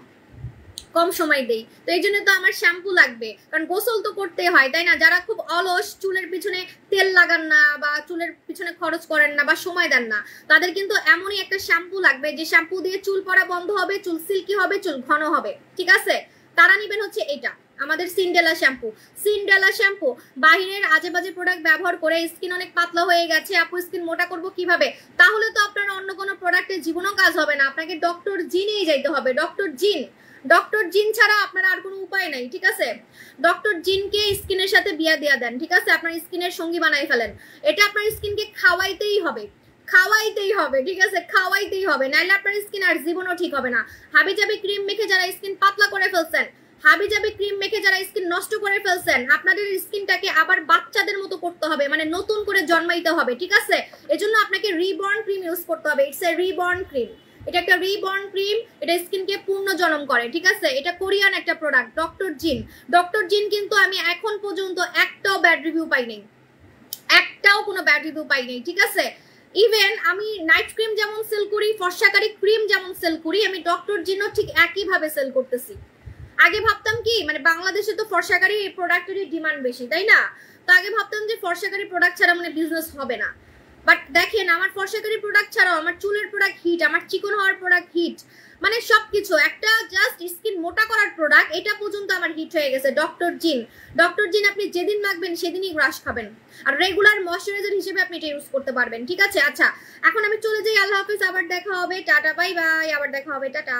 সময় দেই, তো এই জন্য তো আমার শ্যাম্পু লাগবে, কারণ গোসল তো করতে হয়, তাই না? যারা খুব অলস, চুলের পিছনে তেল লাগান না বা চুলের পিছনে খরচ করেন না বা সময় দেন না, তাদের কিন্তু এমনই একটা শ্যাম্পু লাগবে যে শ্যাম্পু দিয়ে চুল পড়া বন্ধ হবে, চুল সিল্কি হবে, চুল ঘন হবে, ঠিক আছে? তারা নিবেন হচ্ছে এটা, আমাদের সিন্ডেলা শ্যাম্পু। সিন্ডেলা শ্যাম্পু বাহিরের আজে বাজে প্রোডাক্ট ব্যবহার করে স্কিন অনেক পাতলা হয়ে গেছে, আপু স্কিন মোটা করবো কিভাবে? তাহলে তো আপনার অন্য কোনো প্রোডাক্টের জীবনও কাজ হবে না, আপনাকে ডক্টর জিনেই যাইতে হবে। ডক্টর জিন ছাড়া আপনার আর কোনো উপায় নাই, ঠিক আছে? ডক্টর জিনকে স্কিনের সাথে বিয়া দিয়া দেন, ঠিক আছে? আপনার স্কিনের সঙ্গী বানাই ফেলেন। এটা আপনার স্কিনকে খাওয়াইতেই হবে, ঠিক আছে? খাওয়াইতেই হবে, নাইলে আপনার স্কিন আর জীবনও ঠিক হবে না। হাবিজাবি ক্রিম মেখে যারা স্কিন পাতলা করে ফেলছেন, হাবিজাবি ক্রিম মেখে যারা স্কিন নষ্ট করে ফেলছেন, আপনাদের স্কিনটাকে আবার বাচ্চাদের মতো করতে হবে, মানে নতুন করে জন্মাইতে হবে, ঠিক আছে? এজন্য আপনাকে রিবর্ন ক্রিম ইউজ করতে হবে। ইটস এ রিবর্ন ক্রিম, এটা একটা রিবর্ন ক্রিম, এটা স্কিনকে পূর্ণ জন্ম করে, ঠিক আছে? এটা কোরিয়ান একটা প্রোডাক্ট, ডক্টর জিন কিন্তু আমি এখন পর্যন্ত একটাও ব্যাড রিভিউ পাইনি, একটাও কোনো ব্যাড রিভিউ পাইনি, ঠিক আছে? ইভেন আমি নাইট ক্রিম যেমন সেল করি, ফর্সাকারী ক্রিম যেমন সেল করি, আমি ডক্টর জিনও ঠিক একইভাবে সেল করতেছি। আগে ভাবতাম কি, মানে বাংলাদেশে তো ফর্সাকারী প্রোডাক্টেরই ডিমান্ড বেশি, তাই না? তো আগে ভাবতাম যে ফর্সাকারী প্রোডাক্ট ছাড়া মানে বিজনেস হবে না, বাট দেখেন আমার ফর্সাকারী প্রোডাক্ট ছাড়াও আমার চুলের প্রোডাক্ট হিট, আমার চিকন হওয়ার প্রোডাক্ট হিট, মানে সবকিছু, একটা জাস্ট স্কিন মোটা করার প্রোডাক্ট এটা পর্যন্ত আমার হিট হয়ে গেছে। ডক্টর জিন আপনি যেদিন মাখবেন সেদিনই গ্রাস খাবেন, আর রেগুলার ময়শ্চারাইজার হিসেবে আপনি এটা ইউজ করতে পারবেন, ঠিক আছে? আচ্ছা, এখন আমি চলে যাই, আল্লাহ হাফিজ, আবার দেখা হবে, টাটা, বাই বাই, আবার দেখা হবে, টাটা।